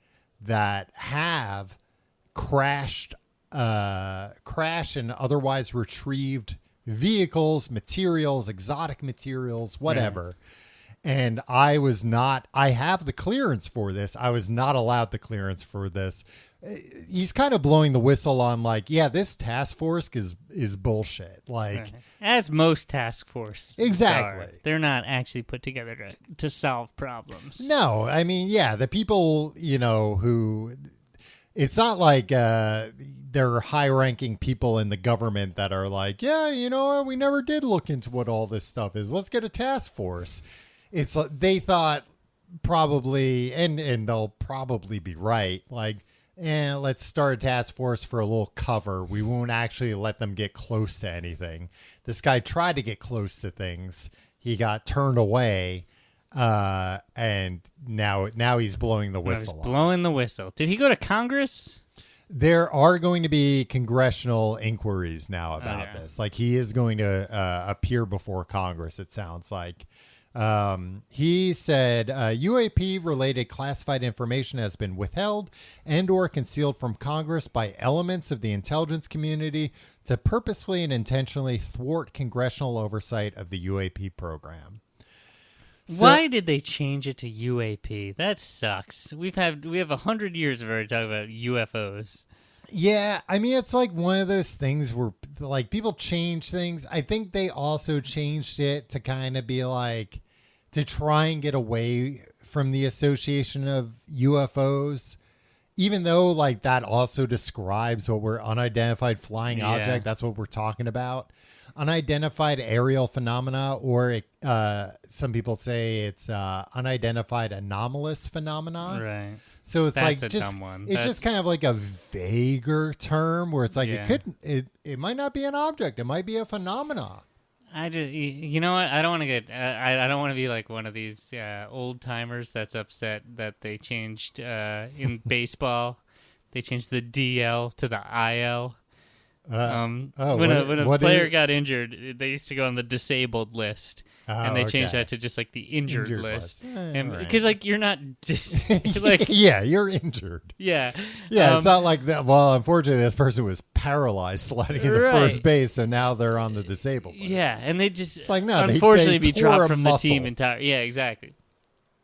S2: that have crashed and otherwise retrieved vehicles, materials, exotic materials, whatever. Yeah. And I have the clearance for this. I was not allowed the clearance for this. He's kind of blowing the whistle on this task force is bullshit.
S3: As most task force
S2: exactly
S3: are. They're not actually put together to solve problems.
S2: No, I mean, the people, who it's not like they're high-ranking people in the government that are like, we never did look into what all this stuff is. Let's get a task force. It's like they thought probably, and they'll probably be right, let's start a task force for a little cover. We won't actually let them get close to anything. This guy tried to get close to things. He got turned away, and now he's blowing the whistle.
S3: Blowing the whistle. Did he go to Congress?
S2: There are going to be congressional inquiries now about this. He is going to appear before Congress, it sounds like. He said UAP-related classified information has been withheld and or concealed from Congress by elements of the intelligence community to purposefully and intentionally thwart congressional oversight of the UAP program.
S3: Why did they change it to UAP? That sucks. We have 100 years of already talking about UFOs.
S2: Yeah, I mean, it's like one of those things where people change things. I think they also changed it to kind of be to try and get away from the association of UFOs, even though that also describes what we're unidentified flying object. That's what we're talking about. Unidentified aerial phenomena, or some people say it's unidentified anomalous phenomena.
S3: Right.
S2: So it's
S3: That's a dumb one.
S2: It's just kind of like a vaguer term where it's it might not be an object. It might be a phenomena.
S3: You know what? I don't want to get. I don't want to be like one of these old timers that's upset that they changed in baseball. They changed the DL to the IL. When a player got injured, they used to go on the disabled list, and they changed that to just the injured list. Because you're not
S2: you're injured.
S3: Yeah,
S2: it's not like that. Well, unfortunately, this person was paralyzed sliding into first base, so now they're on the disabled list.
S3: Yeah, and they just
S2: unfortunately
S3: be dropped from the team entire. Yeah, exactly.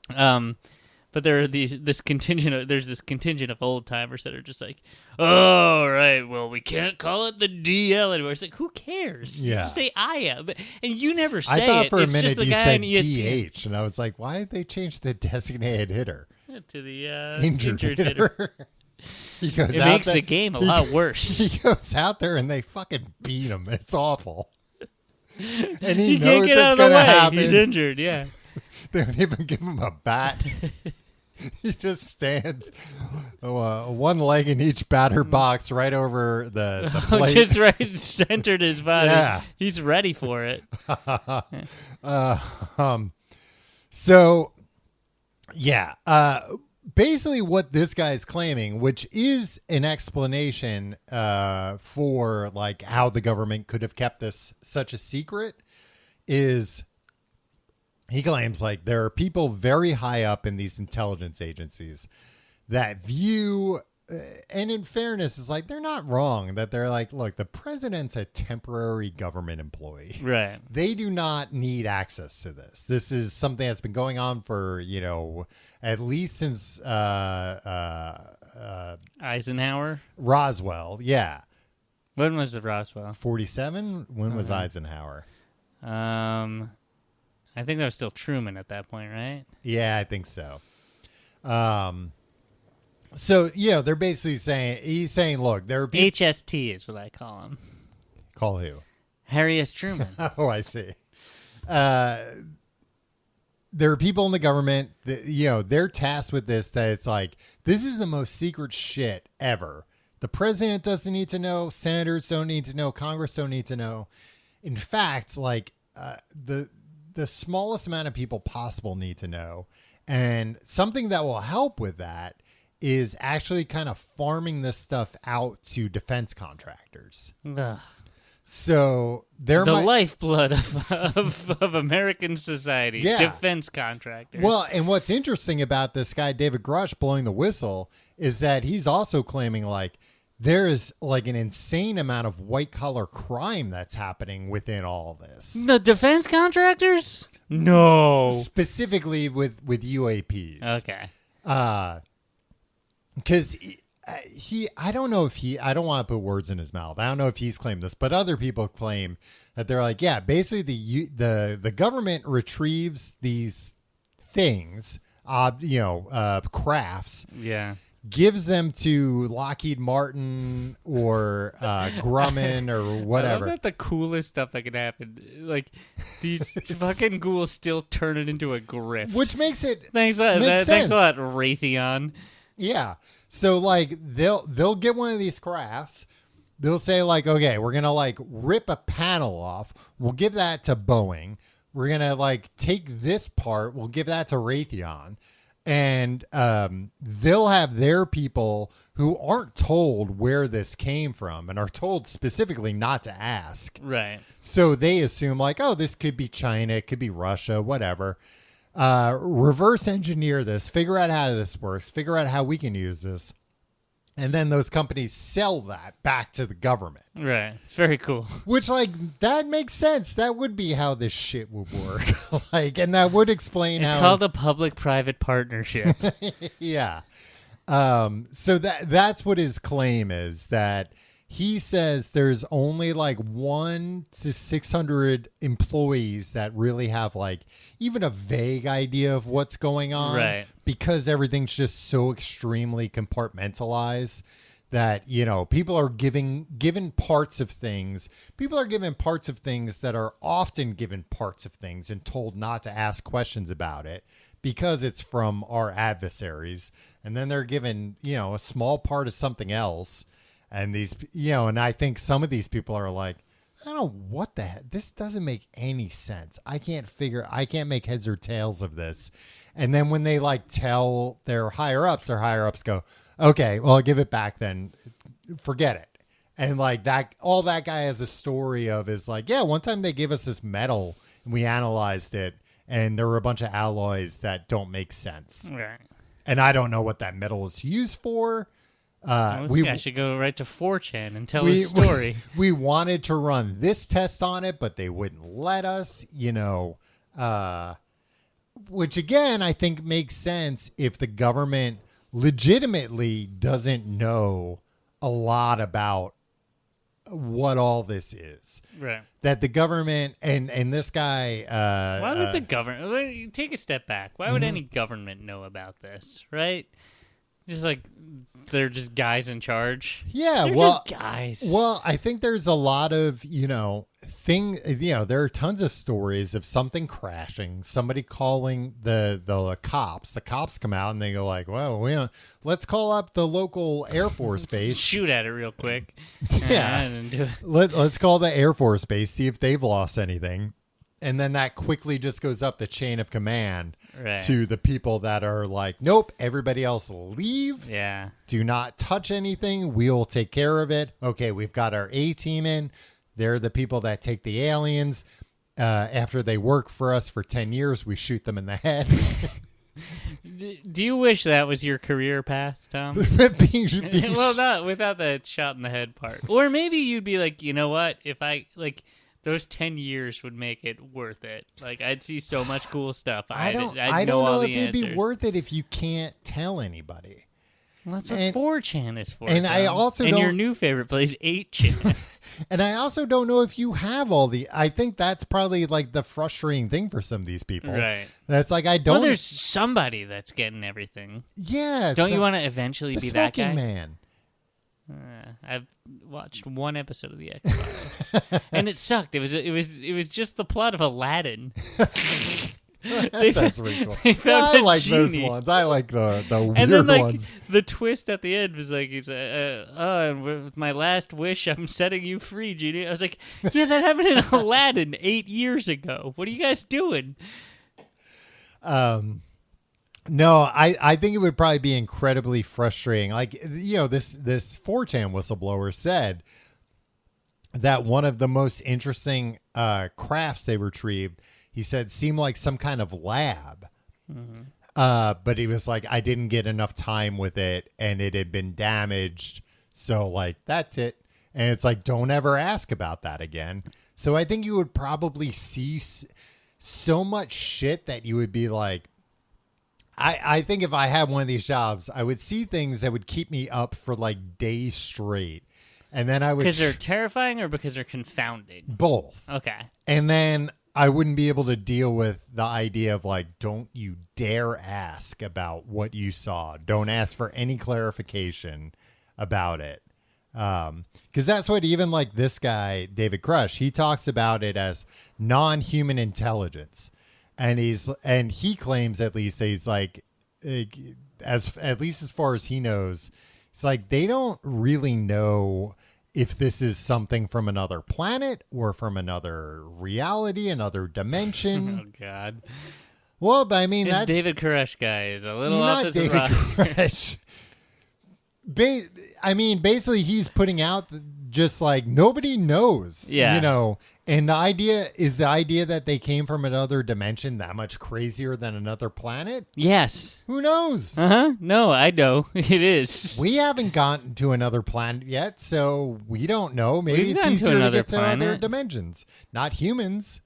S3: But there's this contingent of old timers that are just oh, right, well, we can't call it the DL anymore. It's who cares?
S2: Yeah.
S3: Just say IL. And you never say it.
S2: I thought for a
S3: it's
S2: minute
S3: just the
S2: you
S3: guy
S2: said
S3: on
S2: DH, and I was like, why did they change the designated hitter?
S3: To the
S2: injured hitter.
S3: It makes the game a lot worse.
S2: He goes out there and they fucking beat him. It's awful. And he
S3: can't
S2: knows
S3: get out
S2: it's
S3: of
S2: going
S3: the
S2: to
S3: way.
S2: happen.
S3: He's injured, yeah.
S2: They don't even give him a bat. He just stands one leg in each batter box right over the plate.
S3: Just right centered his body.
S2: Yeah.
S3: He's ready for it.
S2: Basically what this guy is claiming, which is an explanation for how the government could have kept this such a secret, is he claims like there are people very high up in these intelligence agencies that view, and in fairness, it's like they're not wrong, that they're like, look, the president's a temporary government employee.
S3: Right.
S2: They do not need access to this. This is something that's been going on for, at least since
S3: Eisenhower?
S2: Roswell. Yeah.
S3: When was the Roswell?
S2: 47? When was Eisenhower?
S3: I think that was still Truman at that point, right?
S2: Yeah, I think so. So, they're basically saying, look, there are people.
S3: HST is what I call him.
S2: Call who?
S3: Harry S. Truman.
S2: Oh, I see. There are people in the government that, they're tasked with this, that it's like, this is the most secret shit ever. The president doesn't need to know. Senators don't need to know. Congress don't need to know. In fact, like, the smallest amount of people possible need to know. And something that will help with that is actually kind of farming this stuff out to defense contractors.
S3: Ugh.
S2: So
S3: the lifeblood of American society, defense contractors.
S2: Well, and what's interesting about this guy, David Grush, blowing the whistle, is that he's also claiming like there is like an insane amount of white collar crime that's happening within all this.
S3: The defense contractors? No.
S2: Specifically with UAPs.
S3: Okay.
S2: Because I don't know if I don't want to put words in his mouth. I don't know if he's claimed this, but other people claim that they're like, yeah, basically the government retrieves these things, crafts.
S3: Yeah.
S2: Gives them to Lockheed Martin or Grumman or whatever.
S3: I love that the coolest stuff that could happen. Like, these fucking ghouls still turn it into a grift.
S2: Which makes it
S3: Thanks a lot, Raytheon.
S2: Yeah. So, like, they'll get one of these crafts. They'll say, like, okay, we're going to, like, rip a panel off. We'll give that to Boeing. We're going to, like, take this part. We'll give that to Raytheon. And they'll have their people who aren't told where this came from and are told specifically not to ask.
S3: Right.
S2: So they assume like, oh, this could be China, it could be Russia, whatever. Reverse engineer this, figure out how this works, figure out how we can use this. And then those companies sell that back to the government.
S3: Right. It's very cool.
S2: Which, like, that makes sense. That would be how this shit would work. Like, and that would explain
S3: It's called a public-private partnership.
S2: Yeah. So that's what his claim is, that he says there's only like 1 to 600 employees that really have like even a vague idea of what's going on.
S3: Right. Because
S2: everything's just so extremely compartmentalized that, people are given parts of things. People are given parts of things that are often given parts of things and told not to ask questions about it because it's from our adversaries. And then they're given, a small part of something else. And these, and I think some of these people are like, I don't know what the heck. This doesn't make any sense. I can't make heads or tails of this. And then when they like tell their higher ups go, okay, well, I'll give it back then. Forget it. And like that, all that guy has a story of is like, yeah, one time they gave us this metal and we analyzed it and there were a bunch of alloys that don't make sense.
S3: Right.
S2: And I don't know what that metal is used for.
S3: I should go right to 4chan and tell his story.
S2: We wanted to run this test on it, but they wouldn't let us, which again, I think makes sense if the government legitimately doesn't know a lot about what all this is.
S3: Right.
S2: That the government and this guy...
S3: why would the government... Take a step back. Why would any government know about this, right? Just like they're just guys in charge.
S2: Yeah,
S3: they're just guys.
S2: Well, I think there's a lot of, there are tons of stories of something crashing, somebody calling the cops. The cops come out and they go like, well, let's call up the local Air Force base.
S3: Shoot at it real quick.
S2: Yeah. Let's call the Air Force base, see if they've lost anything. And then that quickly just goes up the chain of command to the people that are like, nope, everybody else leave.
S3: Yeah.
S2: Do not touch anything. We'll take care of it. Okay, we've got our A team in. They're the people that take the aliens. after they work for us for 10 years, we shoot them in the head.
S3: Do you wish that was your career path, Tom? Well, not without that shot in the head part. Or maybe you'd be like, you know what? If I those 10 years would make it worth it. Like, I'd see so much cool stuff.
S2: I don't know if it'd be worth it if you can't tell anybody.
S3: Well, that's what 4chan is for.
S2: And Tom. I also
S3: and your new favorite place, 8chan.
S2: And I also don't know if you have all the. I think that's probably like the frustrating thing for some of these people.
S3: Right.
S2: That's like I don't.
S3: Well, there's somebody that's getting everything.
S2: Yeah.
S3: Don't you want to eventually be that guy?
S2: Man.
S3: I've watched one episode of the X-Files, and it sucked. It was just the plot of Aladdin.
S2: That's really cool. I like those ones. I like the weird
S3: and then,
S2: ones.
S3: The twist at the end was like, he's with my last wish, I'm setting you free, genie. I was like, yeah, that happened in Aladdin 8 years ago. What are you guys doing?
S2: No, I think it would probably be incredibly frustrating. Like, this 4chan whistleblower said that one of the most interesting crafts they retrieved, he said, seemed like some kind of lab. Mm-hmm. But he was like, I didn't get enough time with it, and it had been damaged. So, like, that's it. And it's like, don't ever ask about that again. So I think you would probably see so much shit that you would be like, I think if I had one of these jobs, I would see things that would keep me up for like days straight. And then I would...
S3: Because they're terrifying or because they're confounding?
S2: Both.
S3: Okay.
S2: And then I wouldn't be able to deal with the idea of like, don't you dare ask about what you saw. Don't ask for any clarification about it. Because that's what even like this guy, David Crush, he talks about it as non-human intelligence. And he claims, at least, he's like, at least as far as he knows, it's like they don't really know if this is something from another planet or from another reality, another dimension.
S3: Oh God!
S2: Well, but I mean,
S3: this David Koresh guy is a little off his rocker.
S2: I mean, basically, he's putting out just like nobody knows.
S3: Yeah.
S2: And the idea that they came from another dimension that much crazier than another planet?
S3: Yes.
S2: Who knows?
S3: No, I know. It is.
S2: We haven't gotten to another planet yet, so we don't know. Maybe it's easier to get to other dimensions. Not humans.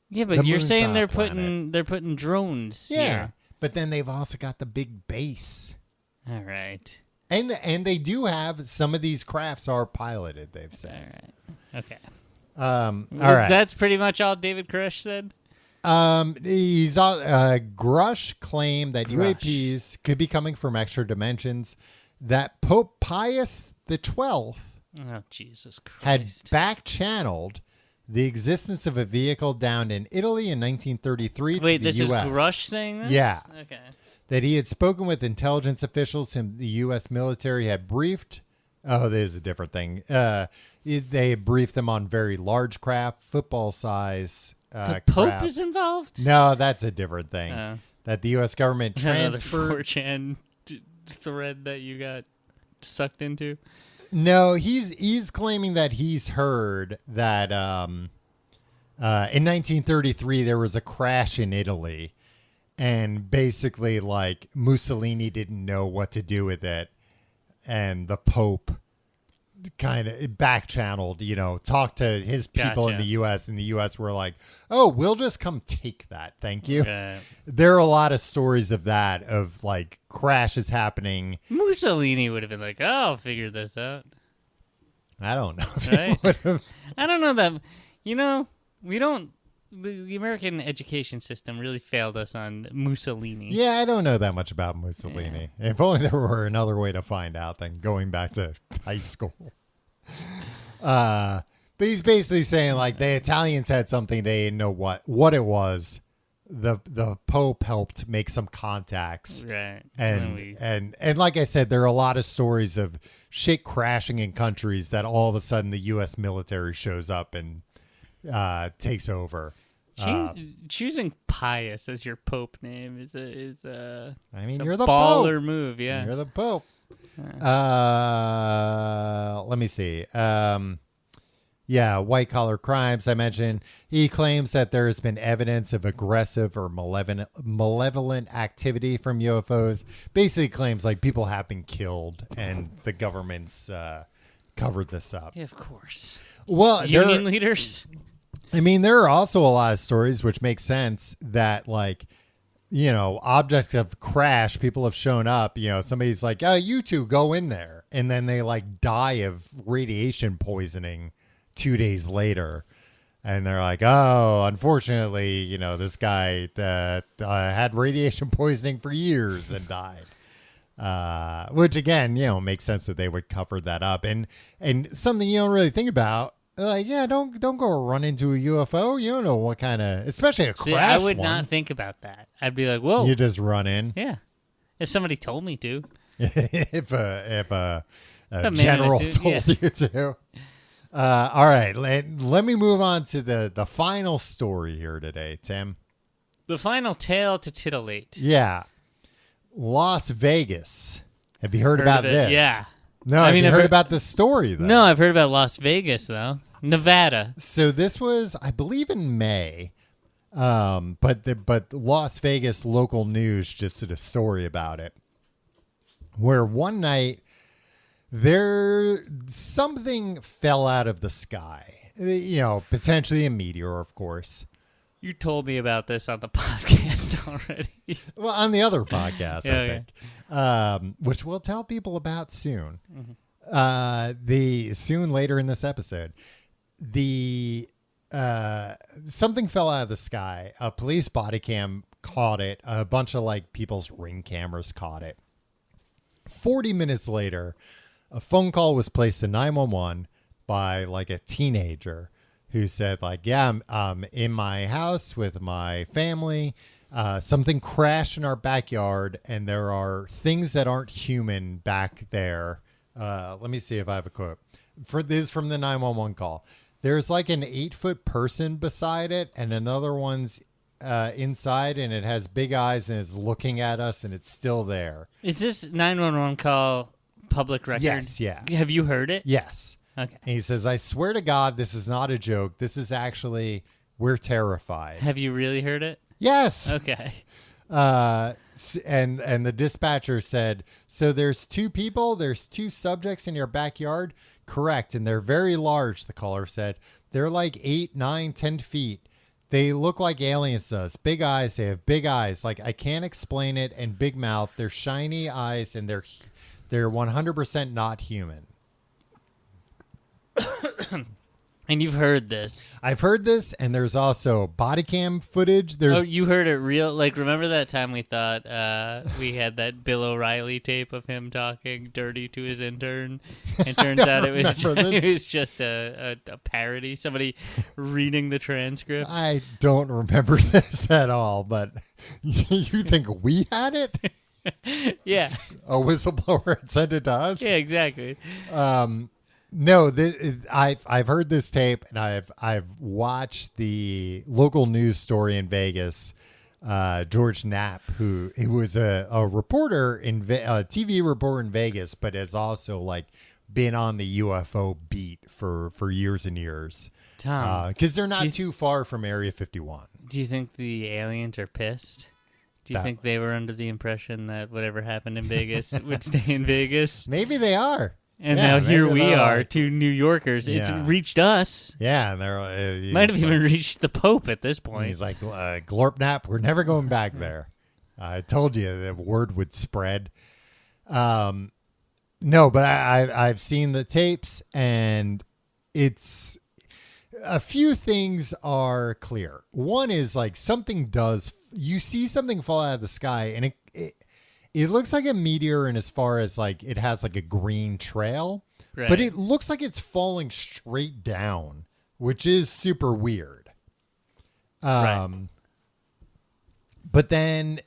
S3: Yeah, but you're saying they're putting drones.
S2: Yeah.
S3: Here.
S2: But then they've also got the big base.
S3: All right.
S2: And they do have some of these crafts are piloted, they've said.
S3: All right. Okay.
S2: All right.
S3: That's pretty much all David Koresh said.
S2: Grush claimed that UAPs could be coming from extra dimensions. That Pope Pius XII
S3: Jesus Christ.
S2: had back-channeled the existence of a vehicle downed in Italy in 1933
S3: Wait,
S2: to the
S3: this
S2: U.S.
S3: is Grush saying this?
S2: Yeah.
S3: Okay.
S2: That he had spoken with intelligence officials whom the U.S. military had briefed. Oh, there's a different thing. They briefed them on very large craft, football size.
S3: The Pope is involved?
S2: No, that's a different thing. That the U.S. government transferred.
S3: Another 4chan thread that you got sucked into?
S2: No, he's claiming that he's heard that in 1933 there was a crash in Italy, and basically like Mussolini didn't know what to do with it. And the Pope kind of back-channeled, talked to his people in the U.S. and the U.S. were like, oh, we'll just come take that. Thank you. Okay. There are a lot of stories of that, of like crashes happening.
S3: Mussolini would have been like, oh, I'll figure this out.
S2: I don't know.
S3: Right? I don't know that, we don't. The American education system really failed us on Mussolini.
S2: Yeah, I don't know that much about Mussolini. Yeah. If only there were another way to find out than going back to high school. But he's basically saying like the Italians had something they didn't know what it was. The Pope helped make some contacts.
S3: Right.
S2: And like I said, there are a lot of stories of shit crashing in countries that all of a sudden the US military shows up and takes over.
S3: Choosing Pius as your Pope name is a
S2: you're the
S3: baller
S2: Pope.
S3: Move, yeah.
S2: You're the Pope. Let me see. Yeah, white-collar crimes, I mentioned. He claims that there has been evidence of aggressive or malevolent activity from UFOs. Basically claims like people have been killed and the government's covered this up.
S3: Yeah, of course.
S2: Well,
S3: union leaders?
S2: I mean, there are also a lot of stories which make sense that, like, you know, objects have crashed, people have shown up, you know, somebody's like, oh, you two go in there. And then they, like, die of radiation poisoning 2 days later, and they're like, oh, unfortunately, you know, this guy had radiation poisoning for years and died, which again, you know, makes sense that they would cover that up. And something you don't really think about, like, yeah, don't go run into a UFO. You don't know what kind of, especially a crash.
S3: I would not think about that. I'd be like, whoa,
S2: you just run in.
S3: Yeah, if somebody told me to.
S2: if a general told you to. All right, let me move on to the final story here today, Tim.
S3: The final tale to titillate.
S2: Yeah. Las Vegas. Have you heard about this?
S3: Yeah.
S2: No, I mean, have you heard about this story, though?
S3: No, I've heard about Las Vegas, though. Nevada.
S2: So this was, I believe, in May. But Las Vegas local news just did a story about it, where one night something fell out of the sky. You know, potentially a meteor, of course.
S3: You told me about this on the podcast already.
S2: Well, on the other podcast, I think, which we'll tell people about soon. Mm-hmm. Soon later in this episode, something fell out of the sky. A police body cam caught it. A bunch of like people's Ring cameras caught it. 40 minutes later, a phone call was placed to 911 by like a teenager who said, like, yeah, I'm in my house with my family. Something crashed in our backyard, and there are things that aren't human back there. Let me see if I have a quote. This is from the 911 call. There's like an 8-foot person beside it, and another one's inside, and it has big eyes and is looking at us, and it's still there.
S3: Is this 911 call public record?
S2: Yes, yeah.
S3: Have you heard it?
S2: Yes.
S3: Okay.
S2: And he says, I swear to God, this is not a joke. This is actually, we're terrified.
S3: Have you really heard it?
S2: Yes.
S3: Okay.
S2: And the dispatcher said, so there's 2 people, there's 2 subjects in your backyard? Correct. And they're very large, the caller said. They're like 8, 9, 10 feet. They look like aliens to us. Big eyes. They have big eyes. Like, I can't explain it. And big mouth. They're shiny eyes, and they're 100% not human.
S3: And you've heard this.
S2: I've heard this, and there's also body cam footage.
S3: Oh, you heard it real? Like, remember that time we thought we had that Bill O'Reilly tape of him talking dirty to his intern? It turns out it was just a parody, somebody reading the transcript.
S2: I don't remember this at all, but you think we had it?
S3: Yeah.
S2: A whistleblower had sent it to us?
S3: Yeah, exactly.
S2: No, I've heard this tape, and I've watched the local news story in Vegas. George Knapp, who was a reporter a TV reporter in Vegas, but has also like been on the UFO beat for years and years.
S3: Tom,
S2: because they're not too far from Area 51.
S3: Do you think the aliens are pissed? Do you think they were under the impression that whatever happened in Vegas would stay in Vegas?
S2: Maybe they are.
S3: And now here we are, 2 New Yorkers. Yeah. It's reached us.
S2: Yeah, and they're
S3: might have even reached the Pope at this point.
S2: He's like, Glorpnap, we're never going back there. I told you the word would spread. No, but I've seen the tapes, and it's a few things are clear. One is like you see something fall out of the sky, and it looks like a meteor in as far as like it has like a green trail, right. But it looks like it's falling straight down, which is super weird. Right. But then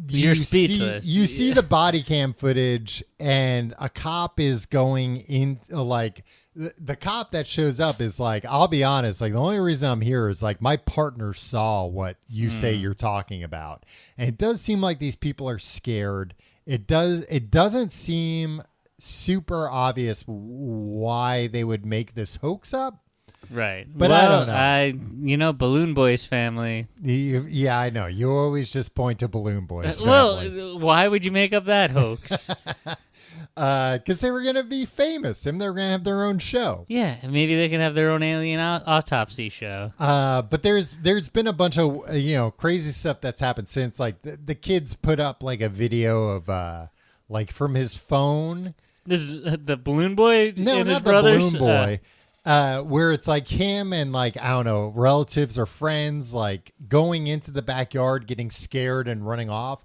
S3: you're speechless.
S2: You see the body cam footage, and a cop is going in like. The cop that shows up is like, I'll be honest, like the only reason I'm here is like my partner saw what you say you're talking about. And it does seem like these people are scared. It doesn't seem super obvious why they would make this hoax up.
S3: Right.
S2: But
S3: well,
S2: I don't know.
S3: Balloon Boy's family.
S2: Yeah, I know. You always just point to Balloon Boy's family.
S3: Well, why would you make up that hoax?
S2: Because they were going to be famous and they were going to have their own show.
S3: Yeah, maybe they can have their own alien autopsy show.
S2: But there's been a bunch of crazy stuff that's happened since. Like the kids put up like a video of like from his phone.
S3: This is the Balloon Boy.
S2: No,
S3: and
S2: not
S3: his
S2: the
S3: brothers?
S2: Balloon Boy. Where it's like him and like I don't know relatives or friends like going into the backyard, getting scared and running off,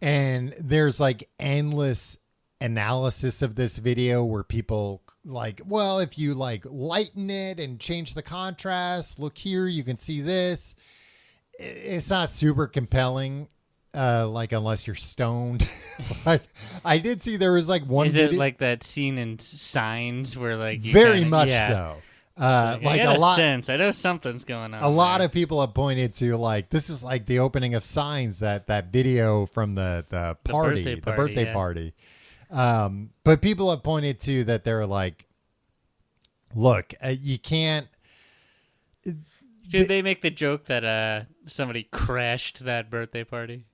S2: and there's like endless analysis of this video where people like, well, if you like lighten it and change the contrast, look here, you can see this. It's not super compelling, like unless you're stoned. Like I did see there was like one.
S3: Is it like that scene in Signs where like you
S2: very
S3: kinda,
S2: much
S3: yeah.
S2: so.
S3: Like a lot. Sense. I know something's going on.
S2: A lot of people have pointed to like this is like the opening of Signs, that video from the party, the birthday party. But people have pointed to that they're like, look, you can't.
S3: Did they make the joke that somebody crashed that birthday party?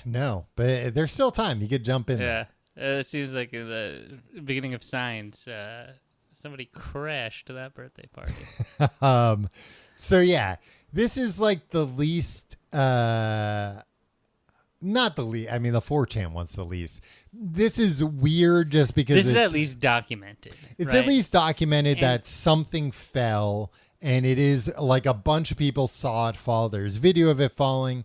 S2: No, but there's still time. You could jump in.
S3: Yeah, it seems like in the beginning of Signs, somebody crashed that birthday party.
S2: So yeah, this is like the least. Not the least. I mean, the 4chan one's the least. This is weird just because
S3: this is at least documented.
S2: It's
S3: right?
S2: at least documented that something fell, and it is like a bunch of people saw it fall. There's video of it falling.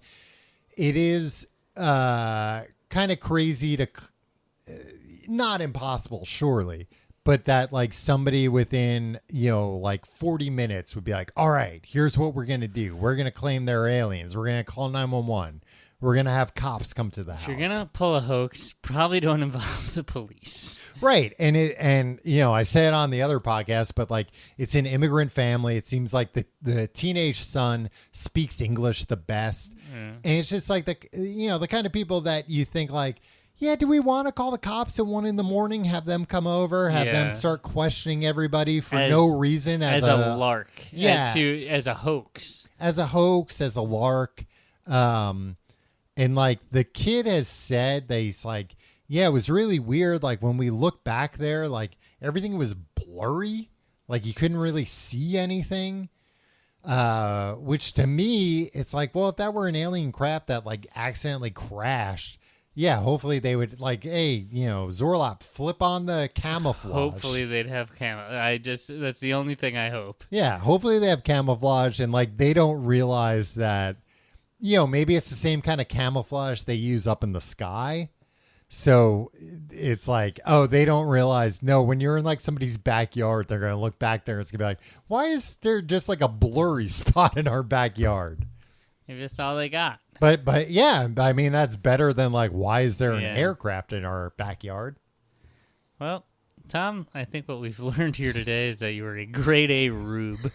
S2: It is kind of crazy to, not impossible, surely, but that like somebody within, like 40 minutes would be like, all right, here's what we're going to do. We're going to claim they're aliens. We're going to call 911. We're going to have cops come to the house.
S3: If you're going to pull a hoax, probably don't involve the police.
S2: Right. And I say it on the other podcast, but like it's an immigrant family. It seems like the teenage son speaks English the best. And it's just like the kind of people that you think like, yeah, do we want to call the cops at 1 a.m, have them come over, have them start questioning everybody for no reason as
S3: a lark.
S2: Yeah.
S3: As a hoax.
S2: As a hoax, as a lark. And like the kid has said that he's like, yeah, it was really weird. Like when we look back there, like everything was blurry. Like you couldn't really see anything. Which to me, it's like, well, if that were an alien craft that like accidentally crashed, yeah, hopefully they would like, hey, Zorlop, flip on the camouflage.
S3: Hopefully they'd have that's the only thing I hope.
S2: Yeah, hopefully they have camouflage and like they don't realize that, maybe it's the same kind of camouflage they use up in the sky. So it's like, oh, they don't realize, no, when you're in like somebody's backyard, they're going to look back there and it's going to be like, why is there just like a blurry spot in our backyard?
S3: Maybe that's all they got.
S2: But yeah, I mean, that's better than like, why is there an aircraft in our backyard?
S3: Well, Tom, I think what we've learned here today is that you were a grade A rube.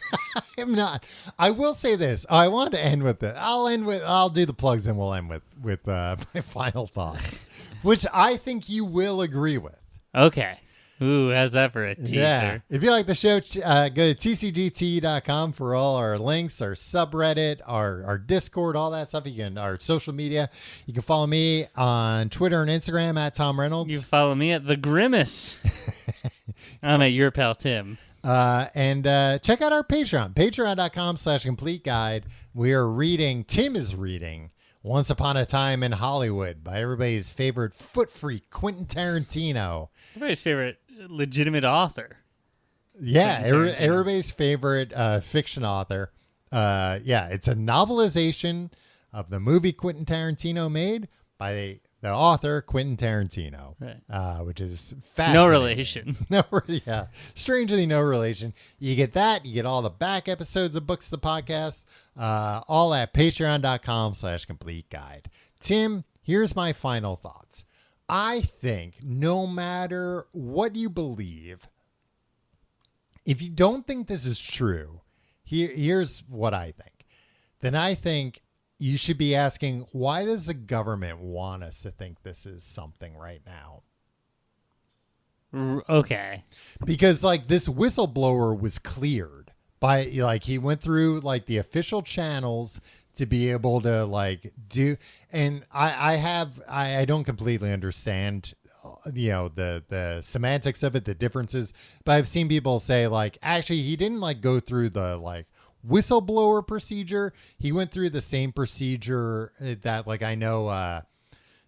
S2: I'm not. I will say this. I want to end with it. I'll do the plugs and we'll end with my final thoughts, which I think you will agree with.
S3: Okay. Ooh, how's that for a teaser? Yeah.
S2: If you like the show, go to tcgt.com for all our links, our subreddit, our Discord, all that stuff. Our social media. You can follow me on Twitter and Instagram at Tom Reynolds.
S3: You can follow me at The Grimace. I'm at your pal Tim.
S2: And check out our Patreon, patreon.com/complete guide. Tim is reading Once Upon a Time in Hollywood by everybody's favorite foot freak, Quentin Tarantino.
S3: Everybody's favorite legitimate author.
S2: Yeah, everybody's favorite fiction author. It's a novelization of the movie Quentin Tarantino made by the author Quentin Tarantino, right. Which is fascinating.
S3: No relation.
S2: Strangely no relation. You get that. You get all the back episodes of Books the Podcast, all at patreon.com/complete guide. Tim, here's my final thoughts. I think no matter what you believe, if you don't think this is true, here's what I think. Then I think you should be asking, why does the government want us to think this is something right now?
S3: Okay.
S2: Because like this whistleblower was cleared by like he went through like the official channels to be able to like do, and I don't completely understand the semantics of it, the differences, but I've seen people say like actually he didn't like go through the like whistleblower procedure. He went through the same procedure that like I know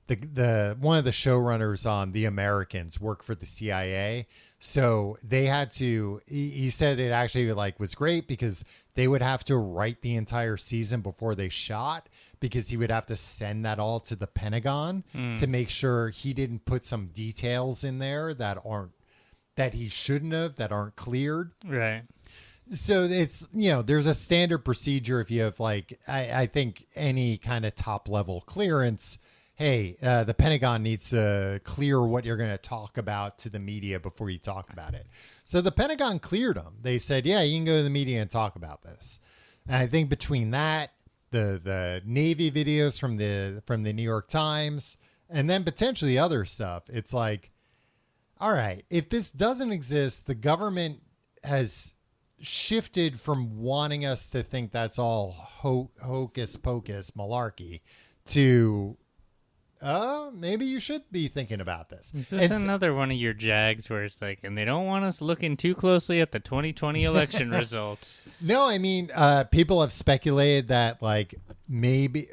S2: the one of the showrunners on The Americans worked for the CIA. So they had to, he said it actually like was great because they would have to write the entire season before they shot, because he would have to send that all to the Pentagon to make sure he didn't put some details in there that he shouldn't have, that aren't cleared.
S3: Right.
S2: So it's, there's a standard procedure if you have like, I think any kind of top level clearance. Hey, the Pentagon needs to clear what you're going to talk about to the media before you talk about it. So the Pentagon cleared them. They said, yeah, you can go to the media and talk about this. And I think between that, the Navy videos from the New York Times, and then potentially other stuff, it's like, all right, if this doesn't exist, the government has shifted from wanting us to think that's all hocus pocus malarkey to... maybe you should be thinking about this.
S3: Is this another one of your jags where it's like, and they don't want us looking too closely at the 2020 election results?
S2: No, I mean, people have speculated that like maybe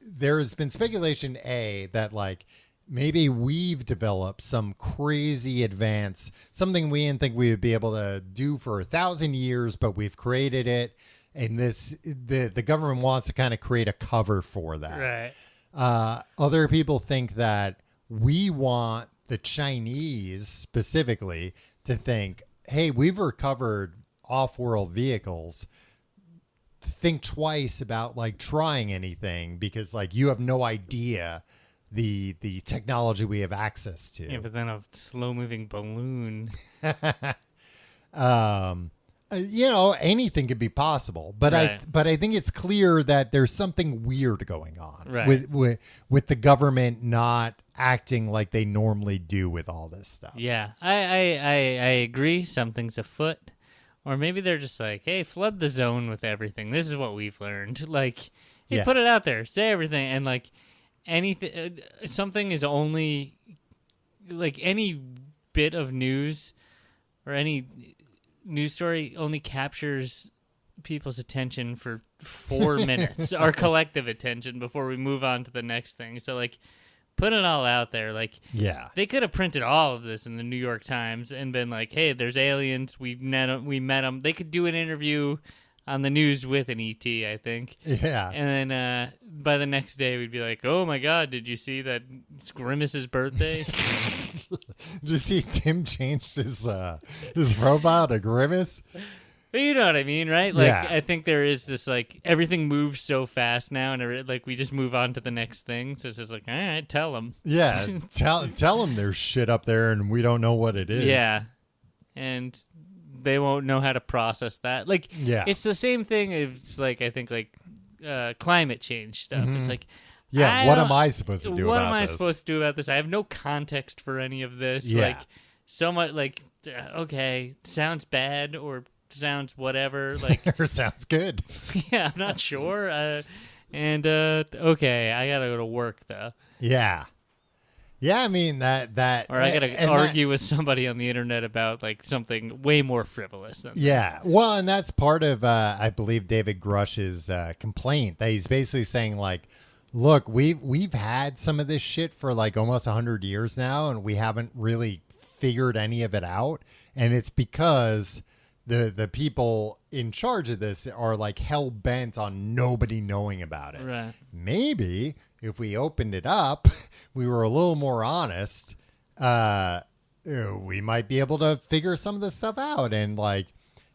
S2: there's been speculation that like maybe we've developed some crazy advance, something we didn't think we would be able to do for 1,000 years, but we've created it, and the government wants to kind of create a cover for that.
S3: Right.
S2: Other people think that we want the Chinese specifically to think, hey, we've recovered off-world vehicles. Think twice about like trying anything, because like you have no idea the technology we have access to.
S3: Yeah, but then a slow-moving balloon.
S2: Anything could be possible, but
S3: right.
S2: I think it's clear that there's something weird going on
S3: right.
S2: with the government not acting like they normally do with all this stuff.
S3: Yeah, I agree. Something's afoot, or maybe they're just like, hey, flood the zone with everything. This is what we've learned. Like, hey, put it out there, say everything, and like anything. Something is only like any bit of news or any news story only captures people's attention for 4 minutes, our collective attention, before we move on to the next thing. So like, put it all out there. Like,
S2: yeah,
S3: they could have printed all of this in the New York Times and been like, hey, there's aliens, we met them. They could do an interview on the news with an ET, I think.
S2: Yeah.
S3: And then by the next day we'd be like, oh my God, did you see that it's Grimace's birthday?
S2: Did you see Tim changed his profile to Grimace?
S3: You know what I mean, right? Like,
S2: yeah.
S3: I think there is this, like, everything moves so fast now, and like we just move on to the next thing. So it's just like, all right, tell them.
S2: Yeah, tell them there's shit up there and we don't know what it is.
S3: Yeah, and they won't know how to process that. Like,
S2: yeah,
S3: it's the same thing. It's like, I think like climate change stuff.
S2: Mm-hmm.
S3: It's like,
S2: yeah, what am I supposed to do about this?
S3: What am I supposed to do about this? I have no context for any of this.
S2: Yeah.
S3: Like, so much, like, okay, sounds bad or sounds whatever. Like,
S2: or sounds good.
S3: Yeah, I'm not sure. Okay, I gotta go to work though.
S2: Yeah. Yeah, I mean that
S3: or I gotta argue with somebody on the internet about like something way more frivolous than
S2: yeah.
S3: this.
S2: Well, and that's part of I believe David Grush's complaint, that he's basically saying like, look, we've had some of this shit for like almost 100 years now, and we haven't really figured any of it out, and it's because the people in charge of this are like hell bent on nobody knowing about it.
S3: Right.
S2: Maybe if we opened it up, we were a little more honest, we might be able to figure some of this stuff out. And like,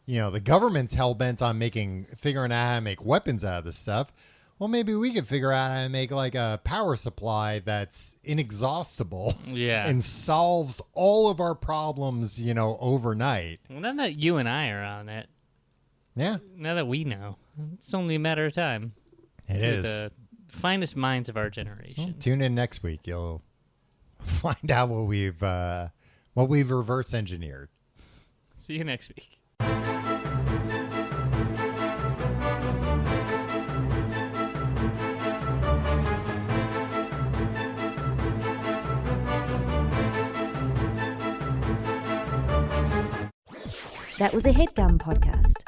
S2: the government's hell bent on figuring out how to make weapons out of this stuff. Well, maybe we could figure out how to make like a power supply that's inexhaustible,
S3: yeah,
S2: and solves all of our problems, overnight.
S3: Well, now that you and I are on it,
S2: yeah,
S3: now that we know, it's only a matter of time.
S2: It is
S3: the finest minds of our generation.
S2: Well, tune in next week. You'll find out what Well, we've reverse engineered.
S3: See you next week.
S1: That was a HeadGum podcast.